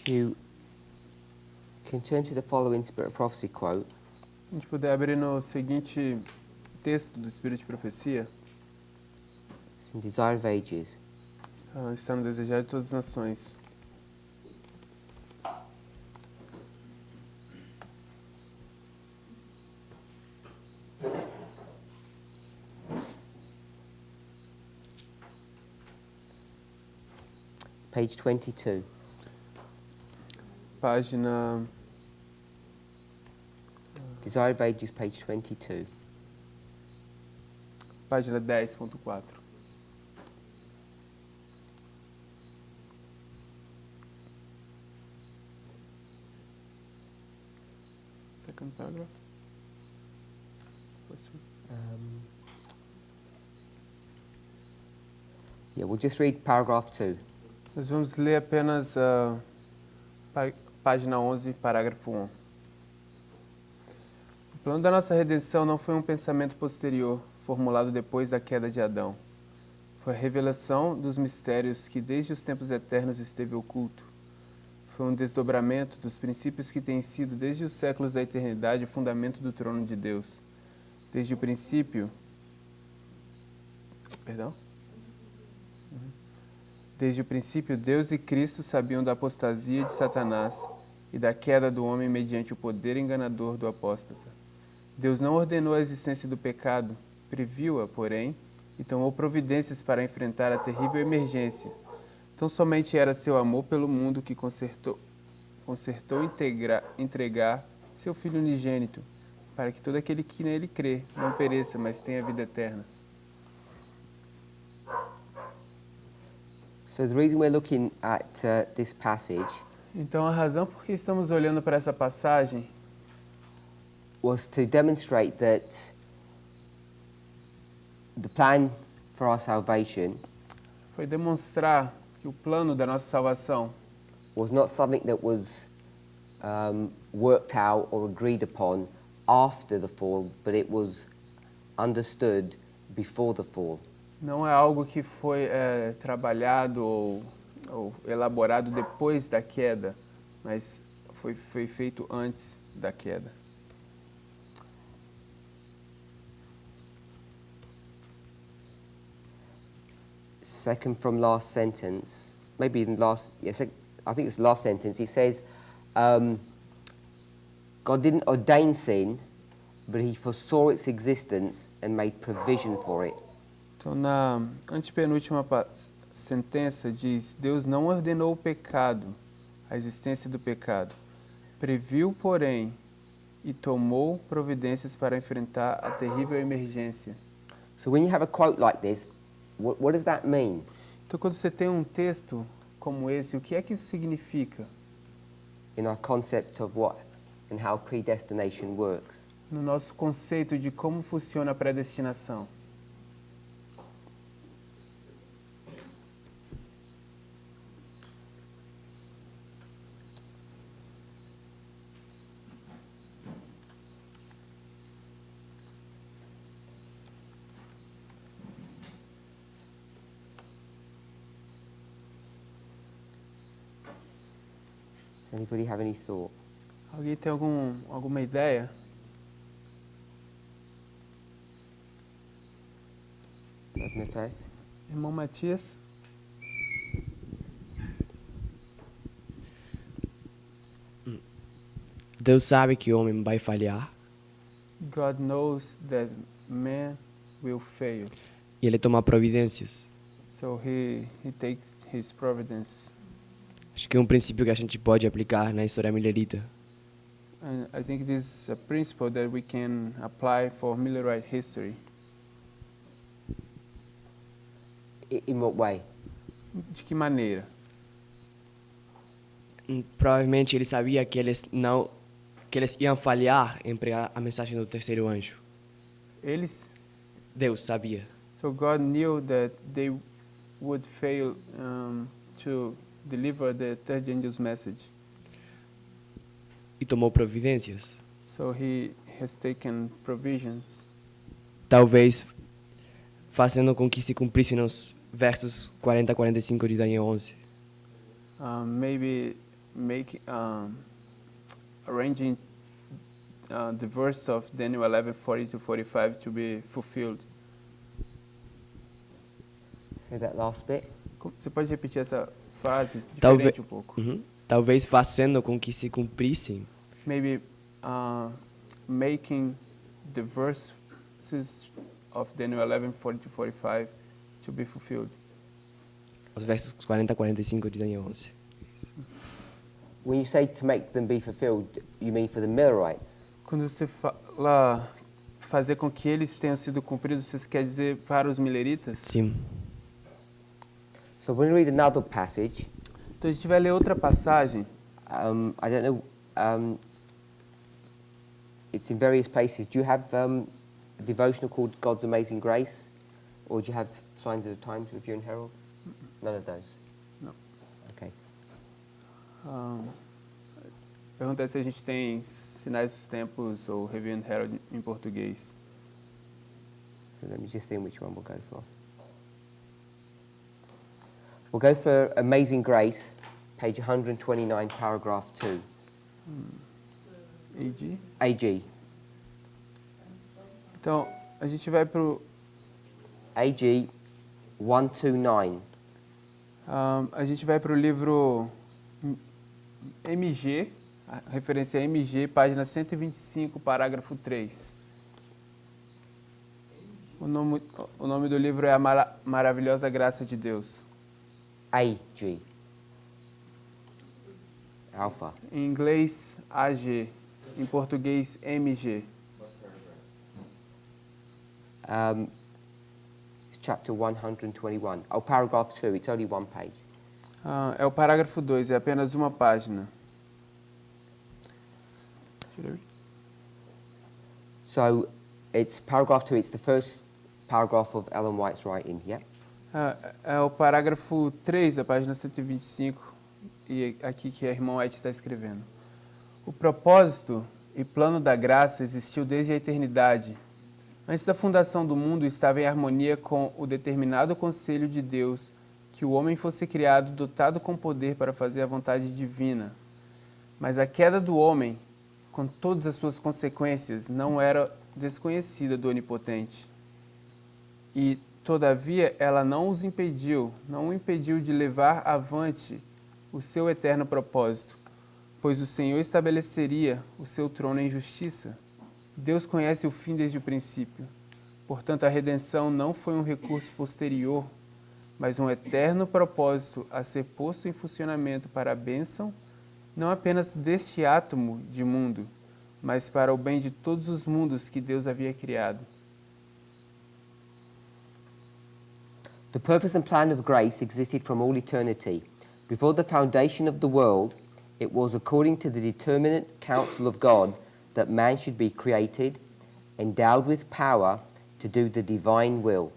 You can turn to the following Spirit of Prophecy quote. Se a gente puder abrir no seguinte texto do Espírito de Profecia, It's in Desire of Ages. está no Desejar de Todas as Nações. Page 22. Página Desire of Ages, page 22. página 10.4. Second paragraph. Yeah, we'll just read paragraph 2. Nós vamos ler apenas a página 11, parágrafo 1. O plano da nossa redenção não foi um pensamento posterior, formulado depois da queda de Adão. Foi a revelação dos mistérios que desde os tempos eternos esteve oculto. Foi um desdobramento dos princípios que têm sido desde os séculos da eternidade o fundamento do trono de Deus. Desde o princípio... Desde o princípio, Deus e Cristo sabiam da apostasia de Satanás e da queda do homem mediante o poder enganador do apóstata. Deus não ordenou a existência do pecado, previu-a, porém, e tomou providências para enfrentar a terrível emergência. Tão somente era seu amor pelo mundo que consertou entregar seu Filho unigênito, para que todo aquele que nele crê não pereça, mas tenha vida eterna. So the reason we're looking at this passage Então, a razão por que estamos olhando para essa passagem was to demonstrate that the plan for our salvation foi demonstrar que o plano da nossa salvação was not something that was worked out or agreed upon after the fall, but it was understood before the fall. não é algo que foi trabalhado ou elaborado depois da queda, mas foi feito antes da queda. Second from last sentence, maybe in last, yes, I think it's the last sentence, he says, God didn't ordain sin, but he foresaw its existence and made provision for it. Então, na antepenúltima sentença diz, Deus não ordenou o pecado, a existência do pecado. Previu, porém, e tomou providências para enfrentar a terrível emergência. So when you have a quote like this, what does that mean? Então, quando você tem um texto como esse, o que é que isso significa? In our concept of what and how predestination works. No nosso conceito de como funciona a predestinação. Does anybody have any thought? Alguém tem alguma ideia? Matthias? Irmão Matias? Deus sabe que o homem vai falhar God knows that man will fail. e ele toma providências. So he takes his providences. Acho que é um princípio que a gente pode aplicar na história millerita. And I think this is a principle that we can apply for Millerite history. In what way? De que maneira? Provavelmente ele sabia que eles iam falhar em pregar a mensagem do terceiro anjo. Eles? Deus sabia. So God knew that they would fail to deliver the third angel's message. E tomou providências. So he has taken provisions. Talvez fazendo com que se cumprisse nos versos 40 a 45 de Daniel 11. Maybe arranging the verse of Daniel 11:40 to 45 to be fulfilled. Say that last bit. Você pode repetir essa frase Talvez, diferente um pouco? talvez fazendo com que se cumprissem Maybe making the verses of Daniel 11:40 to 45 to be fulfilled. os versos 40 a 45 de Daniel 11. When you say to make them be fulfilled, you mean for the Millerites? Quando você fala fazer com que eles tenham sido cumpridos, você quer dizer para os mileritas? Sim. So when we read another passage, Então a gente vai ler outra passagem. I don't know, it's in various places. Do you have a devotional called God's Amazing Grace? Or do you have Signs of the Times with you and Harold? None of those? No. Okay. Pergunta se a gente tem Sinais dos Tempos ou Review and Herald em português. So let me just think which one we'll go for. We'll go for Amazing Grace, page 129, paragraph 2. AG. AG. Então, a gente vai para o... AG 129. A gente vai para o livro MG, a referência é MG, página 125, parágrafo 3. O nome do livro é A Maravilhosa Graça de Deus. AG. Alpha. Em inglês, AG. Em português, MG. It's chapter 121. Oh, paragraph 2. It's only one page. É o parágrafo 2, é apenas uma página. So it's paragraph 2. It's the first paragraph of Ellen White's writing, yeah? É o parágrafo 3 da página 125, e aqui que a irmã White está escrevendo. O propósito e plano da graça existiu desde a eternidade. Antes da fundação do mundo, estava em harmonia com o determinado conselho de Deus que o homem fosse criado dotado com poder para fazer a vontade divina. Mas a queda do homem, com todas as suas consequências, não era desconhecida do Onipotente. E, todavia, ela não o impediu de levar avante o seu eterno propósito, pois o Senhor estabeleceria o seu trono em justiça. Deus conhece o fim desde o princípio. Portanto, a redenção não foi um recurso posterior, mas um eterno propósito a ser posto em funcionamento para a bênção, não apenas deste átomo de mundo, mas para o bem de todos os mundos que Deus havia criado. The purpose and plan of grace existed from all eternity. Before the foundation of the world, it was according to the determinate counsel of God that man should be created, endowed with power to do the divine will.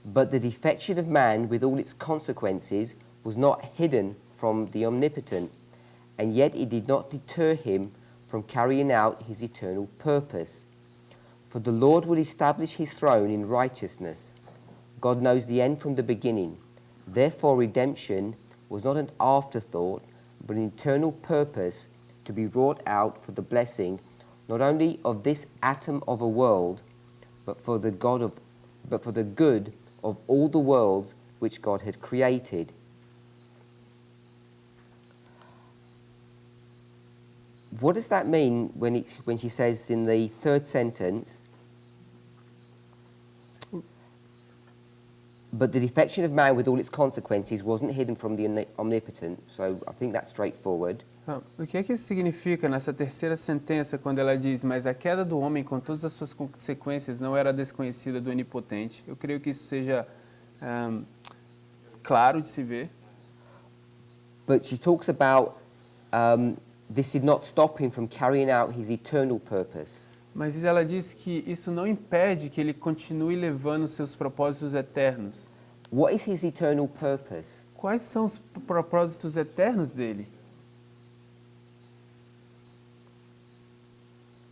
But the defection of man with all its consequences was not hidden from the Omnipotent, and yet it did not deter him from carrying out his eternal purpose. For the Lord will establish his throne in righteousness. God knows the end from the beginning. Therefore redemption was not an afterthought, but an eternal purpose to be wrought out for the blessing not only of this atom of a world, but for the good of all the worlds which God had created. What does that mean when she says in the third sentence, but the defection of man with all its consequences wasn't hidden from the Omnipotent? So I think that's straightforward. O que é que isso significa nessa terceira sentença quando ela diz, mas a queda do homem com todas as suas consequências não era desconhecida do Onipotente? Eu creio que isso seja claro de se ver. But she talks about this did not stop him from carrying out his eternal purpose. Mas ela diz que isso não impede que ele continue levando seus propósitos eternos. What is his eternal purpose? Quais são os propósitos eternos dele?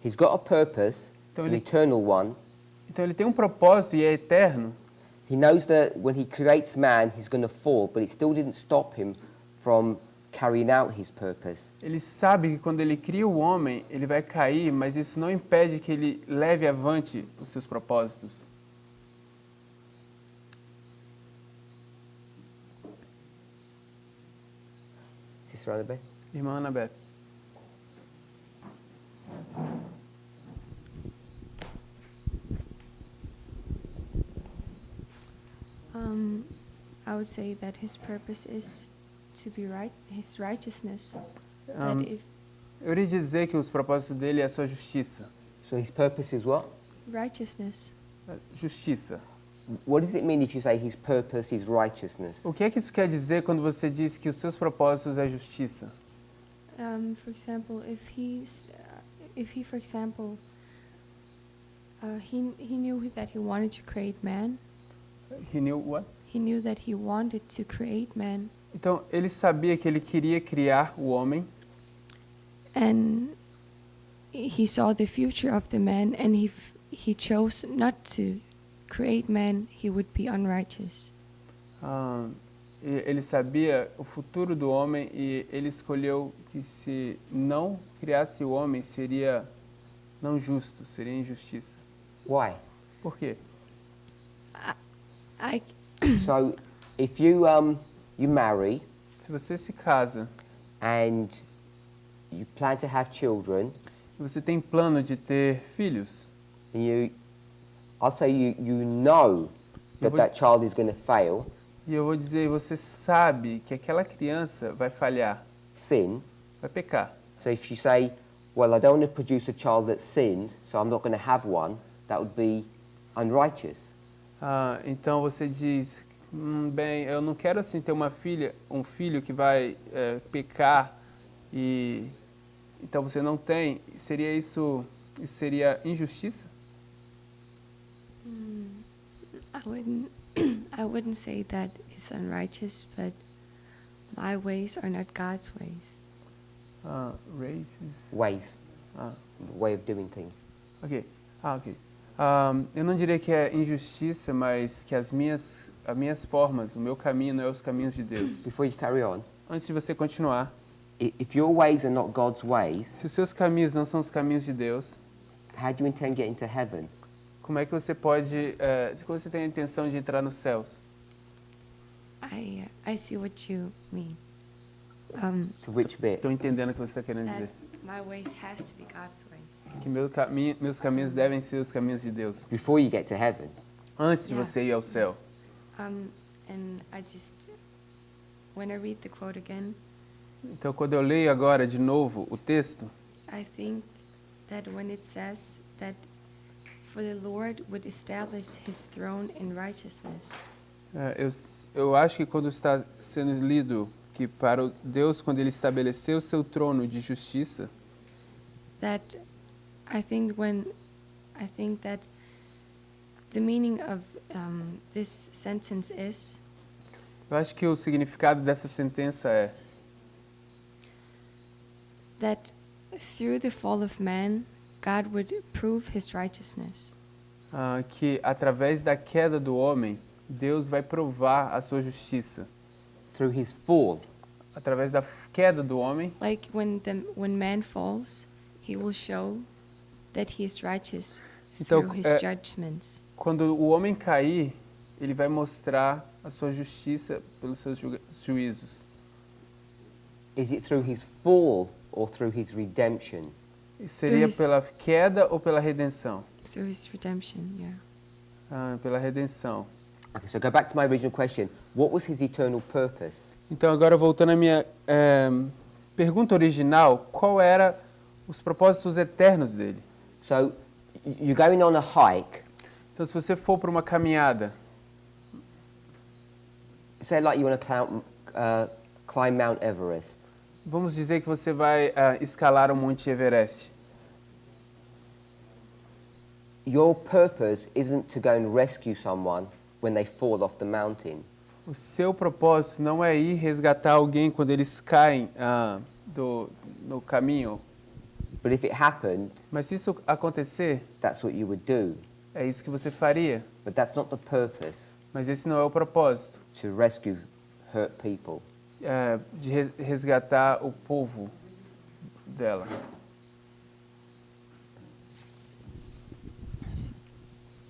He's got a purpose, it's an eternal one. Então ele tem um propósito e é eterno. He knows that when he creates man, he's going to fall, but it still didn't stop him from carrying out his purpose. Ele sabe que quando ele cria o homem, ele vai cair, mas isso não impede que ele leve avante os seus propósitos. Sister Annabeth? Irmã Anabeth. I would say that his purpose is to be right, his righteousness. Um, That if Eu iria dizer que os propósitos dele é a sua justiça. So his purpose is what? righteousness, Justiça. What does it mean if you say his purpose is righteousness? O que é que isso quer dizer quando você diz que os seus propósitos é justiça? for example, if he, for example, he knew that he wanted to create man. He knew what? He knew that he wanted to create man, Então, ele sabia que ele queria criar o homem and he saw the future of the man, and he chose not to create man. He would be unrighteous. ele sabia o futuro do homem e ele escolheu que se não criasse o homem seria não justo, seria injustiça. Why? Por quê? I So if you you marry Se você se casa and you plan to have children, e você tem plano de ter filhos, and I'll say you know that would- that child is going to fail, e eu vou dizer, você sabe que aquela criança vai falhar, sin. vai pecar. So if you say, well, I don't want to produce a child that sins, so I'm not going to have one, that would be unrighteous. Então você diz, bem, eu não quero assim ter um filho que vai pecar e então você não tem. Seria isso seria injustiça? I wouldn't say that it's unrighteous, but my ways are not God's ways. Races. Ways, Ah, way of doing things. ok. Ok. Eu não diria que é injustiça, mas que as minhas formas, o meu caminho não é os caminhos de Deus. Before you carry on, Antes de você continuar, if your ways are not God's ways, se os seus caminhos não são os caminhos de Deus, how do you intend getting to heaven? como é que você pode, como você tem a intenção de entrar nos céus? I see what you mean. To which bit? Estou entendendo o que você está querendo That dizer. my ways has to be God's ways. Que meus caminhos devem ser os caminhos de Deus. Before you get to heaven. Antes de Yeah. você ir ao céu. And I just, when I read the quote again, Então, quando eu leio agora de novo o texto, I think that when it says that for the Lord would establish his throne in righteousness, eu acho que quando está sendo lido que para o Deus, quando ele estabeleceu o seu trono de justiça, that I think that the meaning of this sentence is eu acho que o significado dessa sentença é that through the fall of man, God would prove his righteousness. Que através da queda do homem, Deus vai provar a sua justiça. Through his fall. Através da queda do homem, Like when man falls, he will show that he is righteous Então, through his judgments. quando o homem cair, ele vai mostrar a sua justiça pelos seus juízos. Is it through his fall or through his redemption? Seria his- pela queda ou pela redenção? Through his redemption, yeah. Pela redenção. Okay, so go back to my original question. What was his eternal purpose? Então, agora voltando à minha pergunta original, qual era os propósitos eternos dele? So you're going on a hike. Então, se você for para uma caminhada, Say like you want to climb Mount Everest. vamos dizer que você vai escalar o Monte Everest. Your purpose isn't to go and rescue someone when they fall off the mountain. O seu propósito não é ir resgatar alguém quando eles caem no caminho. But if it happened, Mas se isso acontecer, that's what you would do. é isso que você faria. But that's not the purpose, Mas esse não é o propósito, to rescue hurt people. de resgatar o povo dela.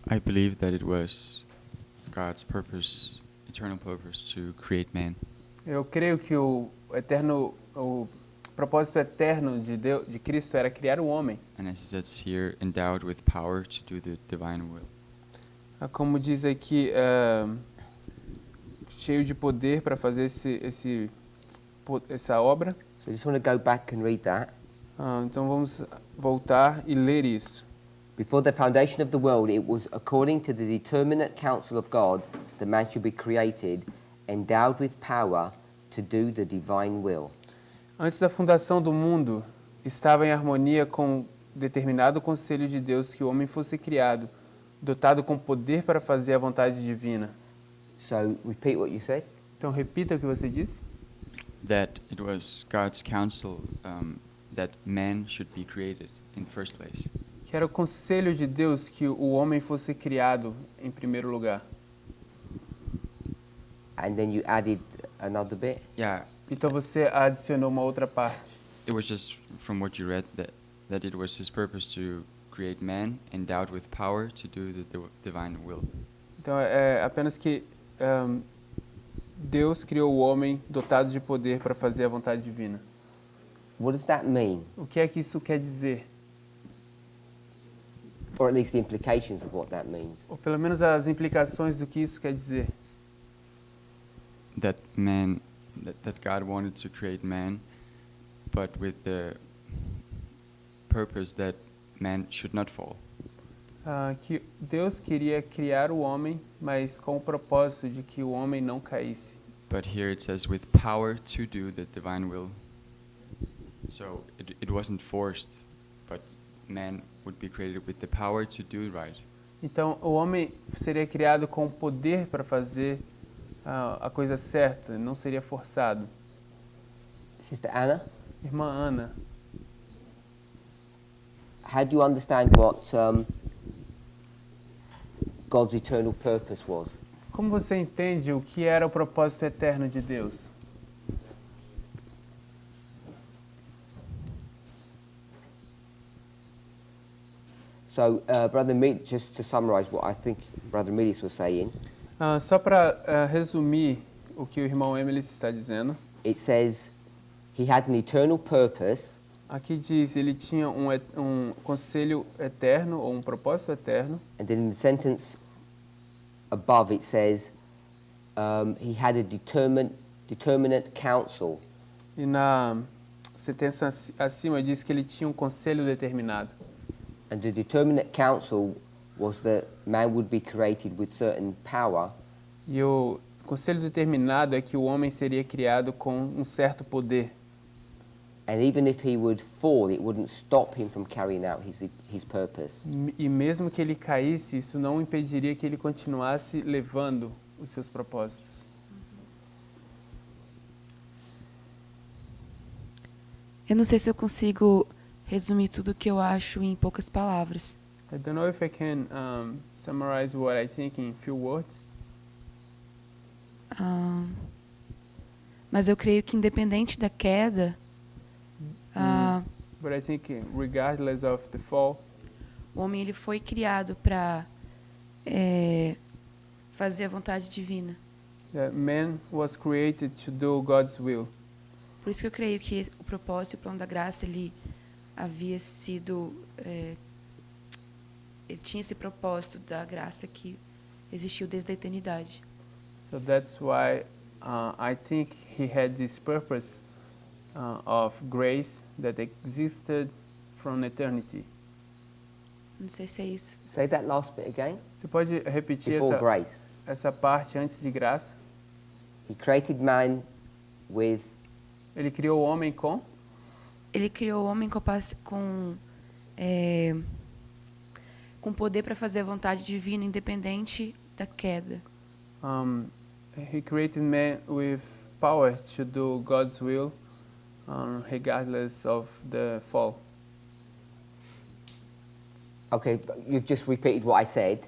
I believe that it was God's purpose, eternal purpose, to create man. Eu creio que o propósito eterno de Deus, de Cristo, era criar o homem. And as it says here, endowed with power to do the divine will. Como diz aqui, cheio de poder para fazer essa obra. So I just want to go back and read that. Então vamos voltar e ler isso. Before the foundation of the world, it was according to the determinate counsel of God that man should be created, endowed with power to do the divine will. Antes da fundação do mundo, estava em harmonia com o determinado conselho de Deus que o homem fosse criado, dotado com poder para fazer a vontade divina. So repeat what you said. Então repita o que você disse. That it was God's counsel that man should be created in the first place. Que era o conselho de Deus que o homem fosse criado em primeiro lugar. And then you added another bit. Yeah, Então você adicionou uma outra parte. it was just from what you read that it was his purpose to create man, endowed with power to do the divine will. Então é apenas que Deus criou o homem dotado de poder para fazer a vontade divina. What does that mean? O que é que isso quer dizer? Or at least the implications of what that means. Ou pelo menos as implicações do que isso quer dizer. That God wanted to create man, but with the purpose that man should not fall. Que Deus queria criar o homem, mas com o propósito de que o homem não caísse. But here it says with power to do the divine will. So it wasn't forced, but man would be created with the power to do right. Então o homem seria criado com o poder para fazer a coisa certa, não seria forçado. Sister Anna, Irmã Ana, how do you understand what God's eternal purpose was? como você entende o que era o propósito eterno de Deus? So, Brother Mead, just to summarize what I think Brother Meadis was saying, Só para resumir o que o irmão Emily está dizendo, it says he had an eternal purpose, aqui diz ele tinha um conselho eterno ou um propósito eterno. and then in the sentence above it says he had a determinate counsel. E na sentença acima diz que ele tinha um conselho determinado. And the determinate counsel was that man would be created with certain power, E o conselho determinado é que o homem seria criado com um certo poder. and even if he would fall, it wouldn't stop him from carrying out his purpose. E mesmo que ele caísse, isso não impediria que ele continuasse levando os seus propósitos. Eu não sei se eu consigo resumir tudo o que eu acho em poucas palavras. I don't know if I can summarize what I think in few words. Mas eu creio que independente da queda, But I think regardless of the fall, o homem ele foi criado para fazer a vontade divina. that man was created to do God's will. Por isso que eu creio que o propósito e o plano da graça ele havia sido ele tinha esse propósito da graça que existiu desde a eternidade. So that's why I think he had this purpose of grace that existed from eternity. Não sei se é isso. Say that last bit again. Você pode repetir Before grace, essa parte antes de graça? he created man with Ele criou o homem com Ele criou o homem com poder para fazer a vontade divina, independente da queda. he created man with power to do God's will regardless of the fall. Okay, you've just repeated what I said,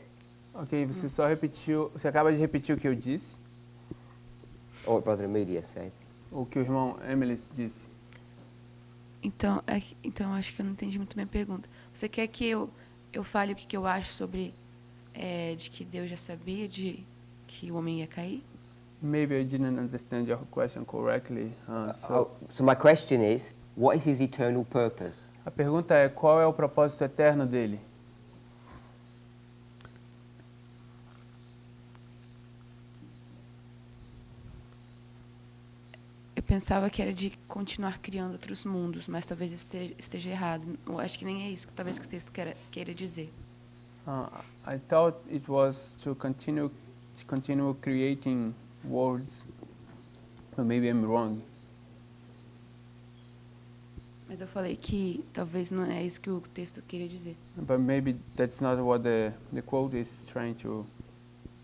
Ok, você acaba de repetir o que eu disse, or what Brother Amelia said. o que o irmão Emily disse. Então, então acho que eu não entendi muito bem a pergunta. Você quer que eu fale o que eu acho sobre de que Deus já sabia de que o homem ia cair? Maybe I didn't understand your question correctly. So So my question is, what is his eternal purpose? a pergunta é, qual é o propósito eterno dele? Eu pensava que era de continuar criando outros mundos, mas talvez eu esteja errado. Eu acho que nem é isso, talvez que o texto queira dizer. I thought it was to continue creating worlds, but maybe I'm wrong. Mas eu falei que talvez não é isso que o texto queria dizer. But maybe that's not what the quote is trying to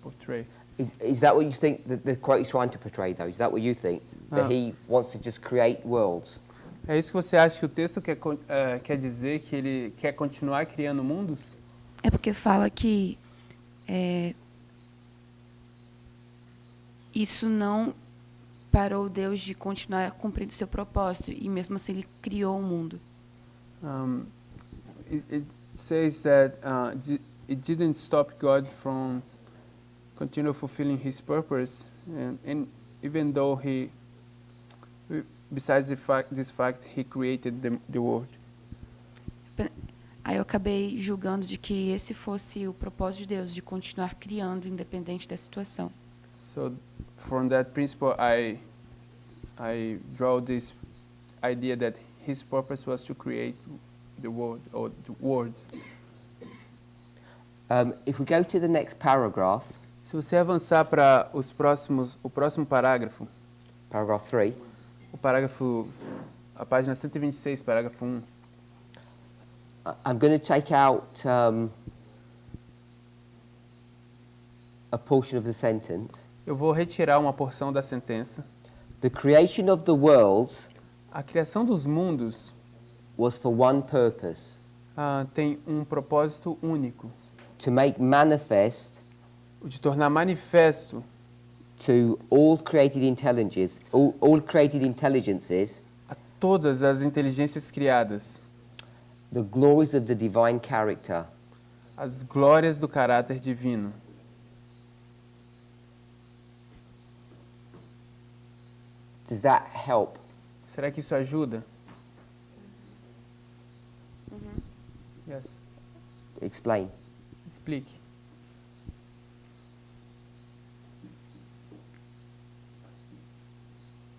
portray. Is that what you think that the quote is trying to portray, though? Is that what you think? That he wants to just create worlds? É isso que você acha que o texto quer dizer, que ele quer continuar criando mundos? É porque fala que isso não parou Deus de continuar cumprindo seu propósito, e mesmo assim ele criou o mundo. It says that it didn't stop God from continue fulfilling His purpose, and even though besides this fact, He created the world. Aí eu acabei julgando de que esse fosse o propósito de Deus, de continuar criando independente da situação. So from that principle, I draw this idea that His purpose was to create the world or the worlds. If we go to the next paragraph, Se você avançar para o próximo parágrafo, paragraph 3, a página 126, parágrafo 1. I'm going to take out a portion of the sentence. Eu vou retirar uma porção da sentença. The creation of the world A criação dos mundos was for one purpose, tem um propósito único, to make manifest o de tornar manifesto to all created intelligences, all created intelligences, a todas as inteligências criadas the glories of the divine character. as glórias do caráter divino. Does that help? Será que isso ajuda? Yes. Explain. Explique.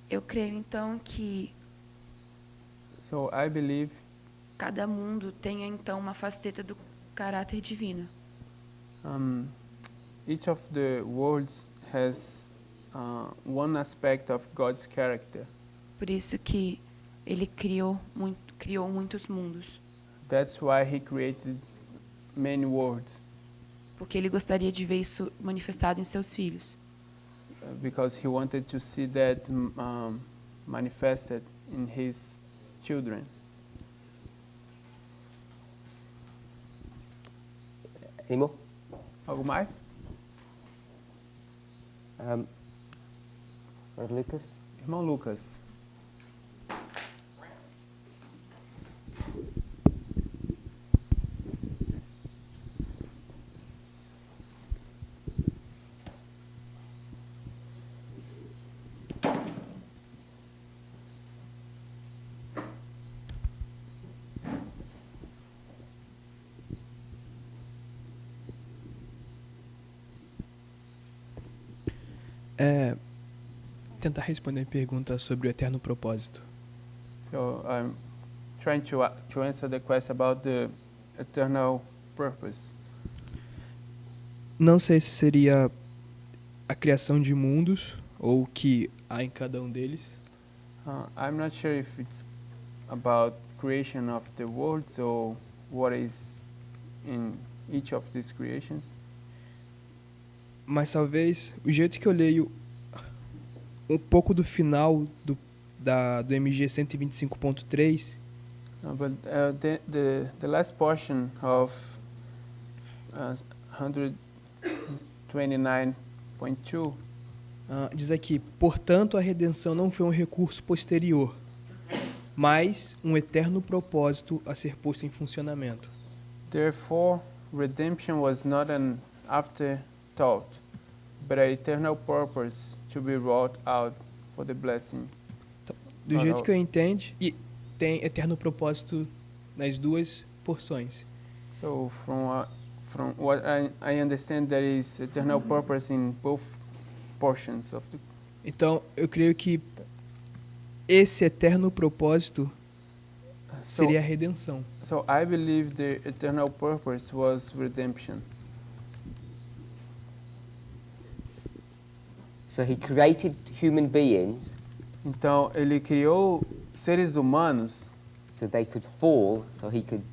Eu creio então que So I believe cada mundo tenha então uma faceta do caráter divino. each of the worlds has one aspect of God's character. Por isso que ele criou muitos mundos, That's why He created many worlds, porque ele gostaria de ver isso manifestado em seus filhos. because He wanted to see that manifested in His children. Any more? Algo mais? Brother Lucas? Irmão Lucas. Tentar responder a pergunta sobre o eterno propósito. So I'm trying to answer the question about the eternal purpose. Não sei se seria a criação de mundos ou o que há em cada um deles, I'm not sure if it's about creation of the worlds or what is in each of these creations. mas talvez o jeito que eu leio um pouco do final do MG 125.3, But the last portion of 129.2 Diz aqui, portanto, a redenção não foi um recurso posterior, mas um eterno propósito a ser posto em funcionamento. Therefore, redemption was not an afterthought, but an eternal purpose to be wrought out for the blessing. Do jeito que eu entendo, e tem eterno propósito nas duas porções. So from what I understand, there is eternal purpose in both portions of the. Então, eu creio que esse eterno propósito seria a redenção. So I believe the eternal purpose was redemption. So he created human beings Então ele criou seres humanos so they could fall, so he could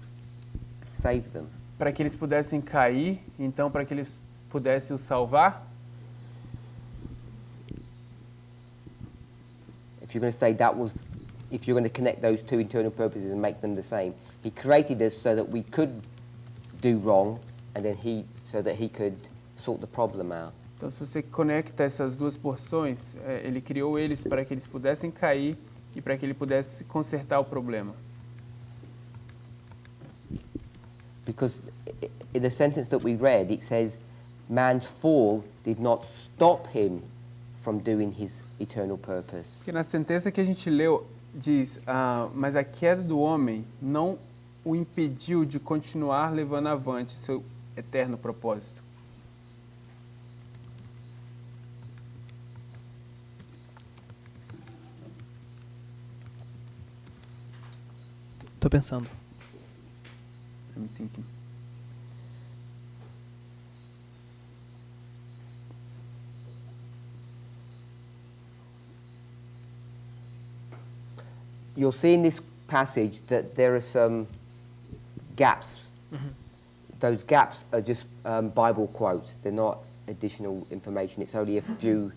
save them. para que eles pudessem cair, então para que eles pudessem os salvar. If you're going to say that was, if you're going to connect those two internal purposes and make them the same, he created us so that we could do wrong, and then so that he could sort the problem out. Então, se você conecta essas duas porções, ele criou eles para que eles pudessem cair e para que ele pudesse consertar o problema. Because in the sentence that we read, it says, man's fall did not stop him from doing his eternal purpose. Porque na sentença que a gente leu, diz, mas a queda do homem não o impediu de continuar levando avante seu eterno propósito. Tô pensando. I'm thinking. You'll see in this passage that there are some gaps. Those gaps are just Bible quotes. They're not additional information. It's only a few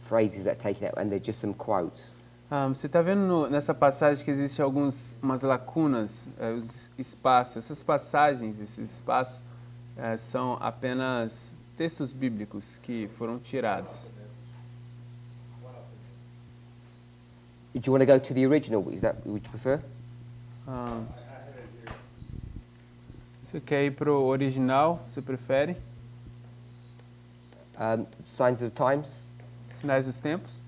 phrases that are taken out, and they're just some quotes. Você está vendo nessa passagem que existem umas lacunas, os espaços. Essas passagens, esses espaços, são apenas textos bíblicos que foram tirados. Do you want to go to the original? Is that would you prefer? Você quer ir para o original? Você prefere? Signs of the Times. Sinais dos Tempos?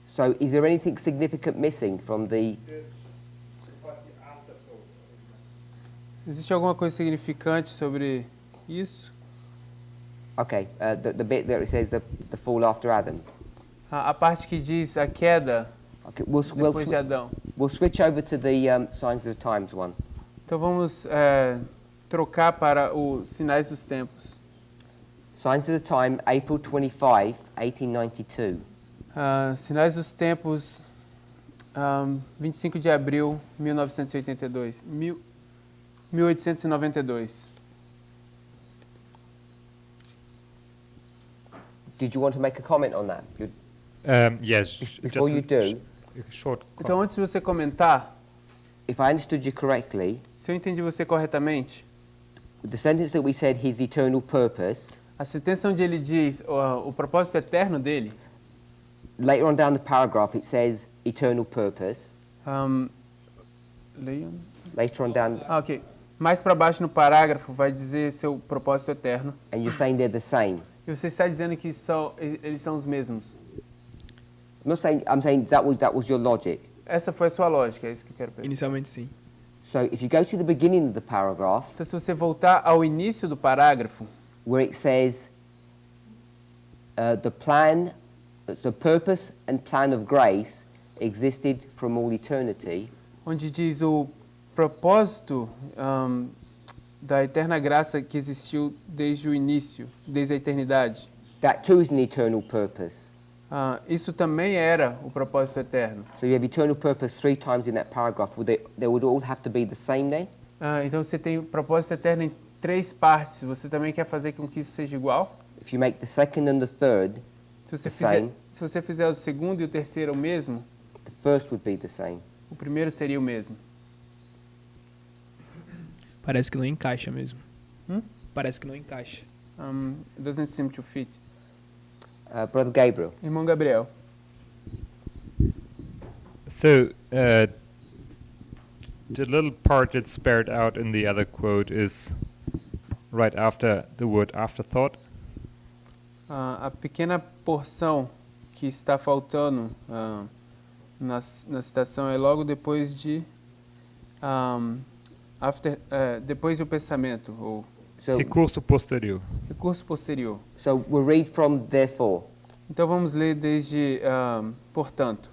So, is there anything significant missing from the? Existe alguma coisa significante sobre isso? Okay, the bit there it says the fall after Adam. A parte que diz a queda Okay, depois de Adão. we'll switch over to the Signs of the Times one. Então vamos trocar para os Sinais dos Tempos. Signs of the Time, April 25, 1892. Sinais dos Tempos, 25 de abril, 1982. 1892. Did you want to make a comment on that? Yes. Before you do, Short. Então, antes de você comentar, if I understood you correctly, se eu entendi você corretamente, the sentence that we said his eternal purpose, a sentença onde ele diz o propósito eterno dele, later on down the paragraph it says eternal purpose. leiam. Later on down, Ok. Mais para baixo no parágrafo vai dizer seu propósito eterno. and you're saying they're the same. E você está dizendo que eles são os mesmos. I'm saying that was your logic. Essa foi a sua lógica, é isso que eu quero perguntar. Inicialmente, sim. So if you go to the beginning of the paragraph, Então, se você voltar ao início do parágrafo, where it says the purpose and plan of grace existed from all eternity, onde diz o propósito da eterna graça que existiu desde o início, desde a eternidade. that too is an eternal purpose. Isso também era o propósito eterno. So you have eternal purpose 3 times in that paragraph. They would all have to be the same then? Então você tem o propósito eterno em 3 partes. Você também quer fazer com que isso seja igual? If you make the second and the third Se você, the fizer, same, se você fizer o segundo e o terceiro o mesmo, the first would be the same. o primeiro seria o mesmo. Parece que não encaixa mesmo. Hmm? Parece que não encaixa. It doesn't seem to fit. Brother Gabriel. Irmão Gabriel. So, the little part that's spared out in the other quote is right after the word afterthought. A pequena porção que está faltando na citação é logo depois de depois do pensamento ou So, Recurso posterior. recurso posterior. so we'll read from therefore. Então vamos ler desde portanto.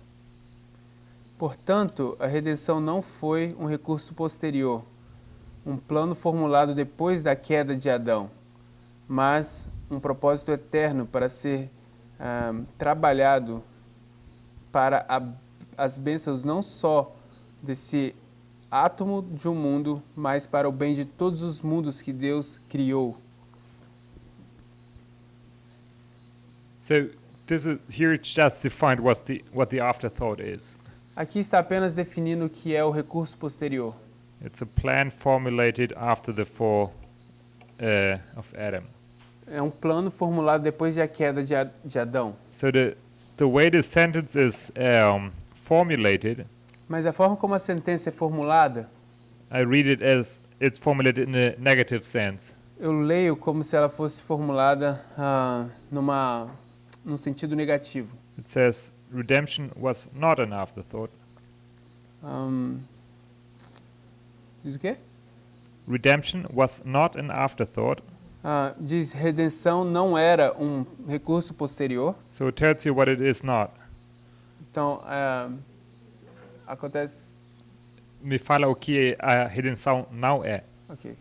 Portanto, a redenção não foi um recurso posterior, um plano formulado depois da queda de Adão, mas um propósito eterno para ser trabalhado para as bênçãos não só desse átomo de um mundo, mas para o bem de todos os mundos que Deus criou. So, here it's just defined what the afterthought is. Aqui está apenas definindo o que é o recurso posterior. It's a plan formulated after the fall of Adam. É um plano formulado depois da queda de Adão. So the way the sentence is formulated, Mas a forma como a sentença é formulada, I read it as it's formulated in a negative sense. eu leio como se ela fosse formulada num sentido negativo. It says redemption was not an afterthought. Diz o quê? Redemption was not an afterthought. Diz redenção não era um recurso posterior. So it tells you what it is not. Então, acontece... Me fala o que a redenção não é. Ok.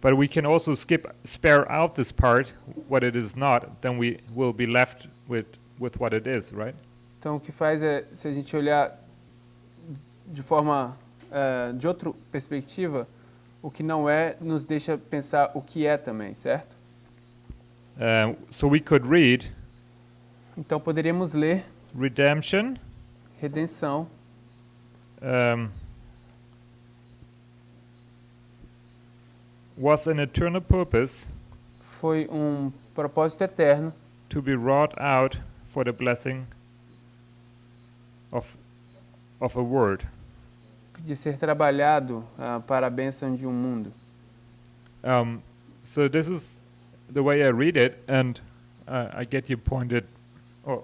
But we can also spare out this part, what it is not, then we will be left with what it is, right? Então, o que faz é, se a gente olhar de forma, de outra perspectiva, o que não é nos deixa pensar o que é também, certo? So we could read Então, poderíamos ler redemption redenção was an eternal purpose foi um propósito eterno to be wrought out for the blessing of a world. de ser trabalhado para a bênção de um mundo. So this is the way I read it, and I get you pointed. Oh,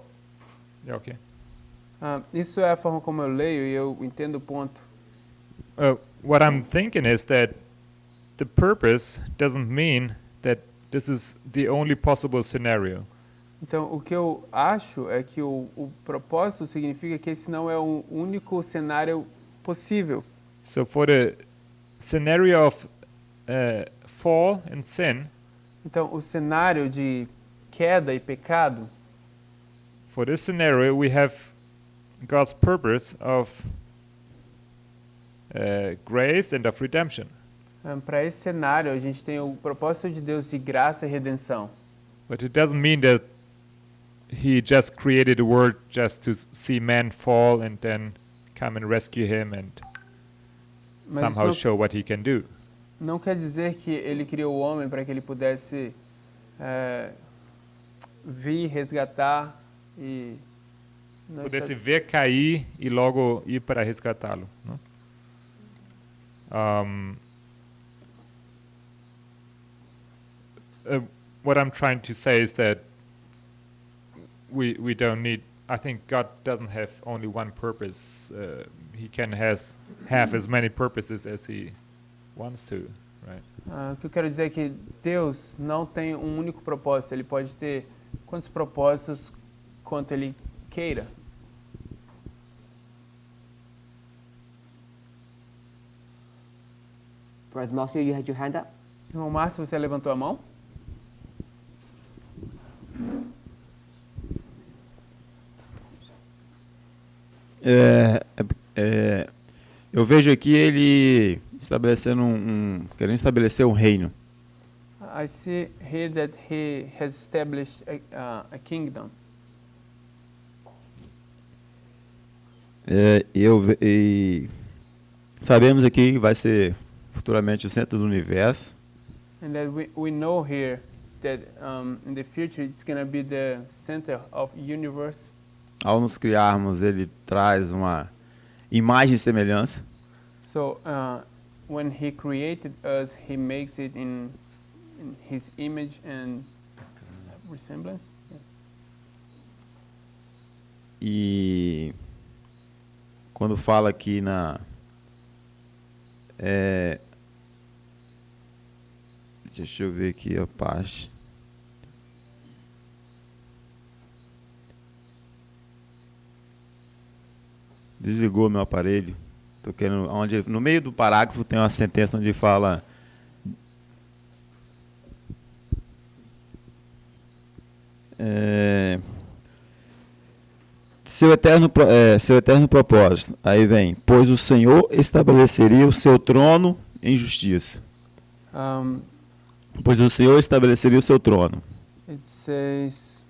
yeah, okay. Isso é a forma como eu leio e eu entendo o ponto. What I'm thinking is that the purpose doesn't mean that this is the only possible scenario. Então, o que eu acho é que o propósito significa que esse não é o único cenário possível. So for the scenario of fall and sin, Então, o cenário de queda e pecado, for this scenario we have God's purpose of grace and of redemption. para esse cenário a gente tem o propósito de Deus de graça e redenção. But it doesn't mean that he just created the world just to see man fall and then come and rescue him and Mas somehow isso show what he can do. não quer dizer que ele criou o homem para que ele pudesse vir, resgatar e... não Pudesse está- ver cair e logo ir para resgatá-lo, não? What I'm trying to say is that we don't need. I think God doesn't have only one purpose. He can have as many purposes as he wants to, right? O que eu quero dizer é que Deus não tem um único propósito. Ele pode ter quantos propósitos quanto ele queira. Brother Matthew, you had your hand up? Irmão Márcio, você levantou a mão? Eu vejo aqui ele estabelecendo querendo estabelecer um reino. I see here that he has established a kingdom. E sabemos aqui que vai ser futuramente o centro do universo. And that we know here that in the future it's going to be the center of universe. Ao nos criarmos, ele traz uma imagem e semelhança. So when he created us, he makes it in his image and resemblance. E quando fala aqui deixa eu ver aqui a parte. Desligou meu aparelho. Tô querendo, no meio do parágrafo tem uma sentença onde fala seu eterno propósito. Aí vem, pois o Senhor estabeleceria o seu trono em justiça. Pois o Senhor estabeleceria o seu trono. It says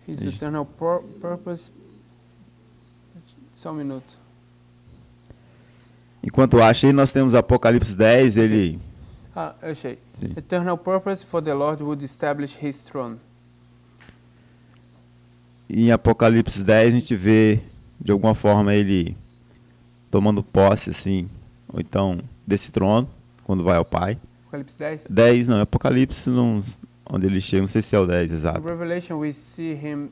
his eternal purpose. Só um minuto. Enquanto acha aí, nós temos Apocalipse 10, ele... Eu achei. Sim. Eternal purpose for the Lord would establish his throne. E em Apocalipse 10 a gente vê, de alguma forma, ele tomando posse, assim, ou então, desse trono, quando vai ao Pai. Apocalipse 10? 10, não, Apocalipse, onde ele chega, não sei se é o 10, In exato. Revelation we see him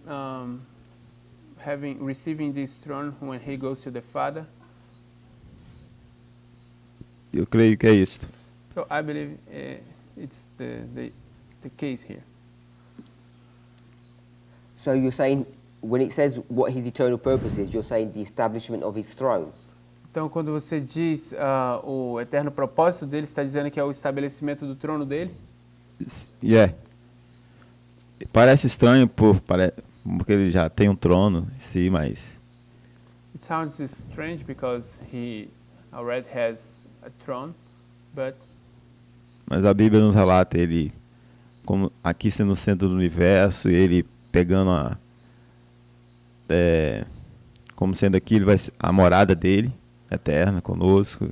receiving this throne when he goes to the Father. Eu creio que é isso. So I believe it's the case here. So you're saying, when it says what his eternal purpose is, you're saying the establishment of his throne. Então, quando você diz o eterno propósito dele, está dizendo que é o estabelecimento do trono dele? Parece estranho porque ele já tem um trono em si, mas... It sounds strange because he already has a throne, but... Mas a Bíblia nos relata ele como aqui sendo o centro do universo, e ele pegando como sendo aqui ele vai a morada dele eterna conosco.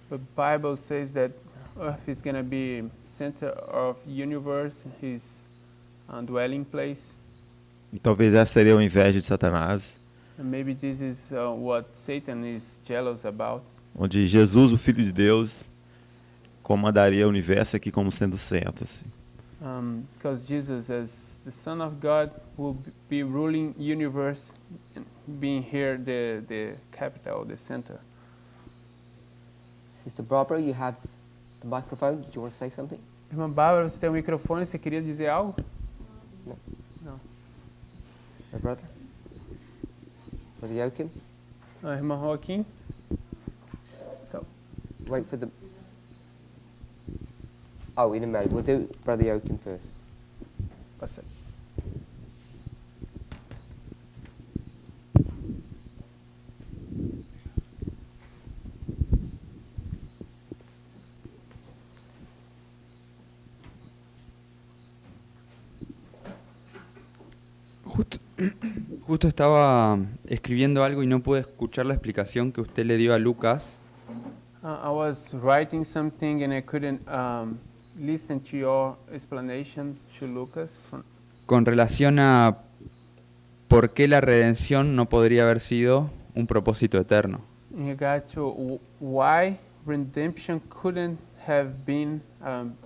The Bible says that Earth is going to be center of universe, his dwelling place. E talvez essa seria o inveja de Satanás, And maybe this is what Satan is jealous about. onde Jesus, o Filho de Deus, comandaria o universo aqui como sendo o centro. Assim. Because Jesus, as the Son of God, will be ruling universe, being here the capital, the center. Sister Barbara, you have the microphone. Did you want to say something? Irmã Bárbara, você tem um microfone, você queria dizer algo? No. Não. My brother? Brother Joachim? Irmã Joaquim? So, Wait for the... Oh, in a moment. We'll do Brother Joachim first. passa. Justo estaba escribiendo algo y no pude escuchar la explicación que usted le dio a Lucas. I was writing something and I couldn't listen to your explanation to Lucas. Con relación a por qué la redención no podría haber sido un propósito eterno. In regard to why redemption couldn't have been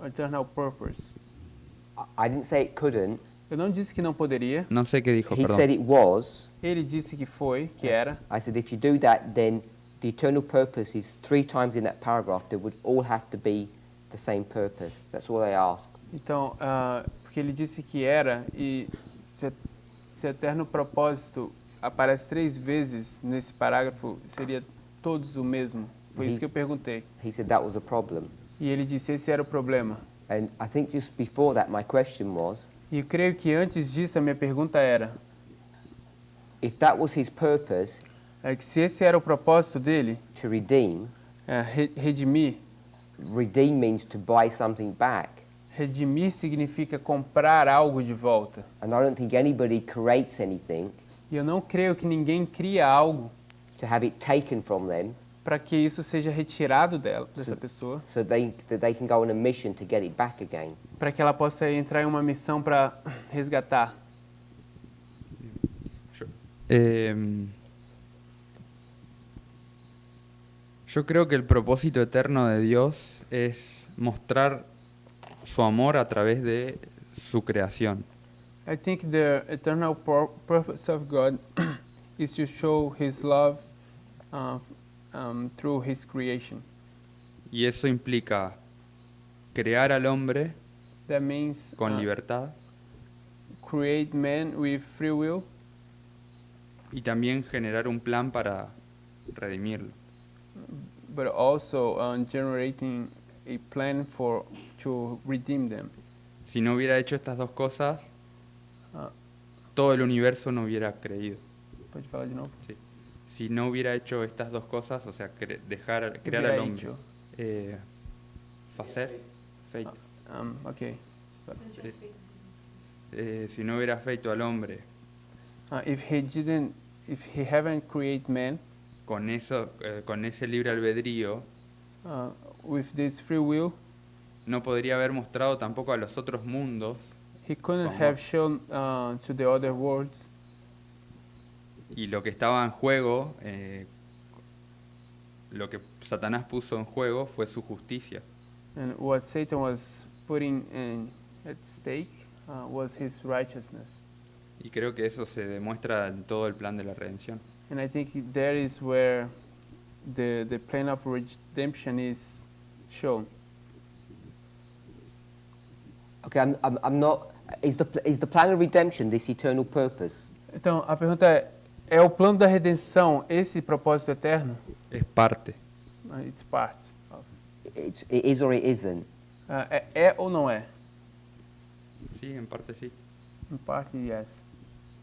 eternal purpose. I didn't say it couldn't. Eu não disse que não poderia. No sé qué dijo, He perdón. said it was. Ele disse que foi, que era. I said if you do that, then the eternal purpose is 3 times in that paragraph. There would all have to be the same purpose. That's all I ask. Então, porque ele disse que era e se eterno propósito aparece 3 vezes nesse parágrafo, seria todos o mesmo. Foi isso que eu perguntei. He said that was a problem. E ele disse esse era o problema. And I think just before that, my question was, E eu creio que antes disso a minha pergunta era, if that was his purpose, que se esse era o propósito dele, to redeem, redimir, redeem means to buy something back. redimir significa comprar algo de volta. And I don't think anybody creates anything E eu não creio que ninguém cria algo to have it taken from them para que isso seja retirado dessa pessoa, so that they can go on a mission to get it back again. para que ela possa entrar em uma missão para resgatar. Yo creo que el propósito eterno de Dios es mostrar su amor a través de su creación. I think the eternal purpose of God is to show His love through His creation. Y eso implica crear al hombre That means con libertad create man with free will, y también generar un plan para redimirlo. but also generating a plan to redeem them. Si no hubiera hecho estas dos cosas, Ah. todo el universo no hubiera creído. Pode falar de novo? Sí. Si no hubiera hecho estas dos cosas, o sea, crear Hubiera al hombre, hecho. fazer, feito. Okay. Si no hubiera feito al hombre If he haven't created man con eso, con ese libre albedrío, with this free will, no podría haber mostrado tampoco a los otros mundos he couldn't Su have shown to the other worlds, y lo que estaba en juego, lo que Satanás puso en juego fue su justicia. and what Satan was putting at stake was his righteousness. Y creo que eso se demuestra en todo el plan de la redención. And I think that is where the plan of redemption is shown. Okay, I'm not. Is the plan of redemption this eternal purpose? Então, a pergunta é o plano da redenção esse propósito eterno? Es parte. It's part of. It is or it isn't. É ou não é? Sí, en parte sí. Em parte, yes.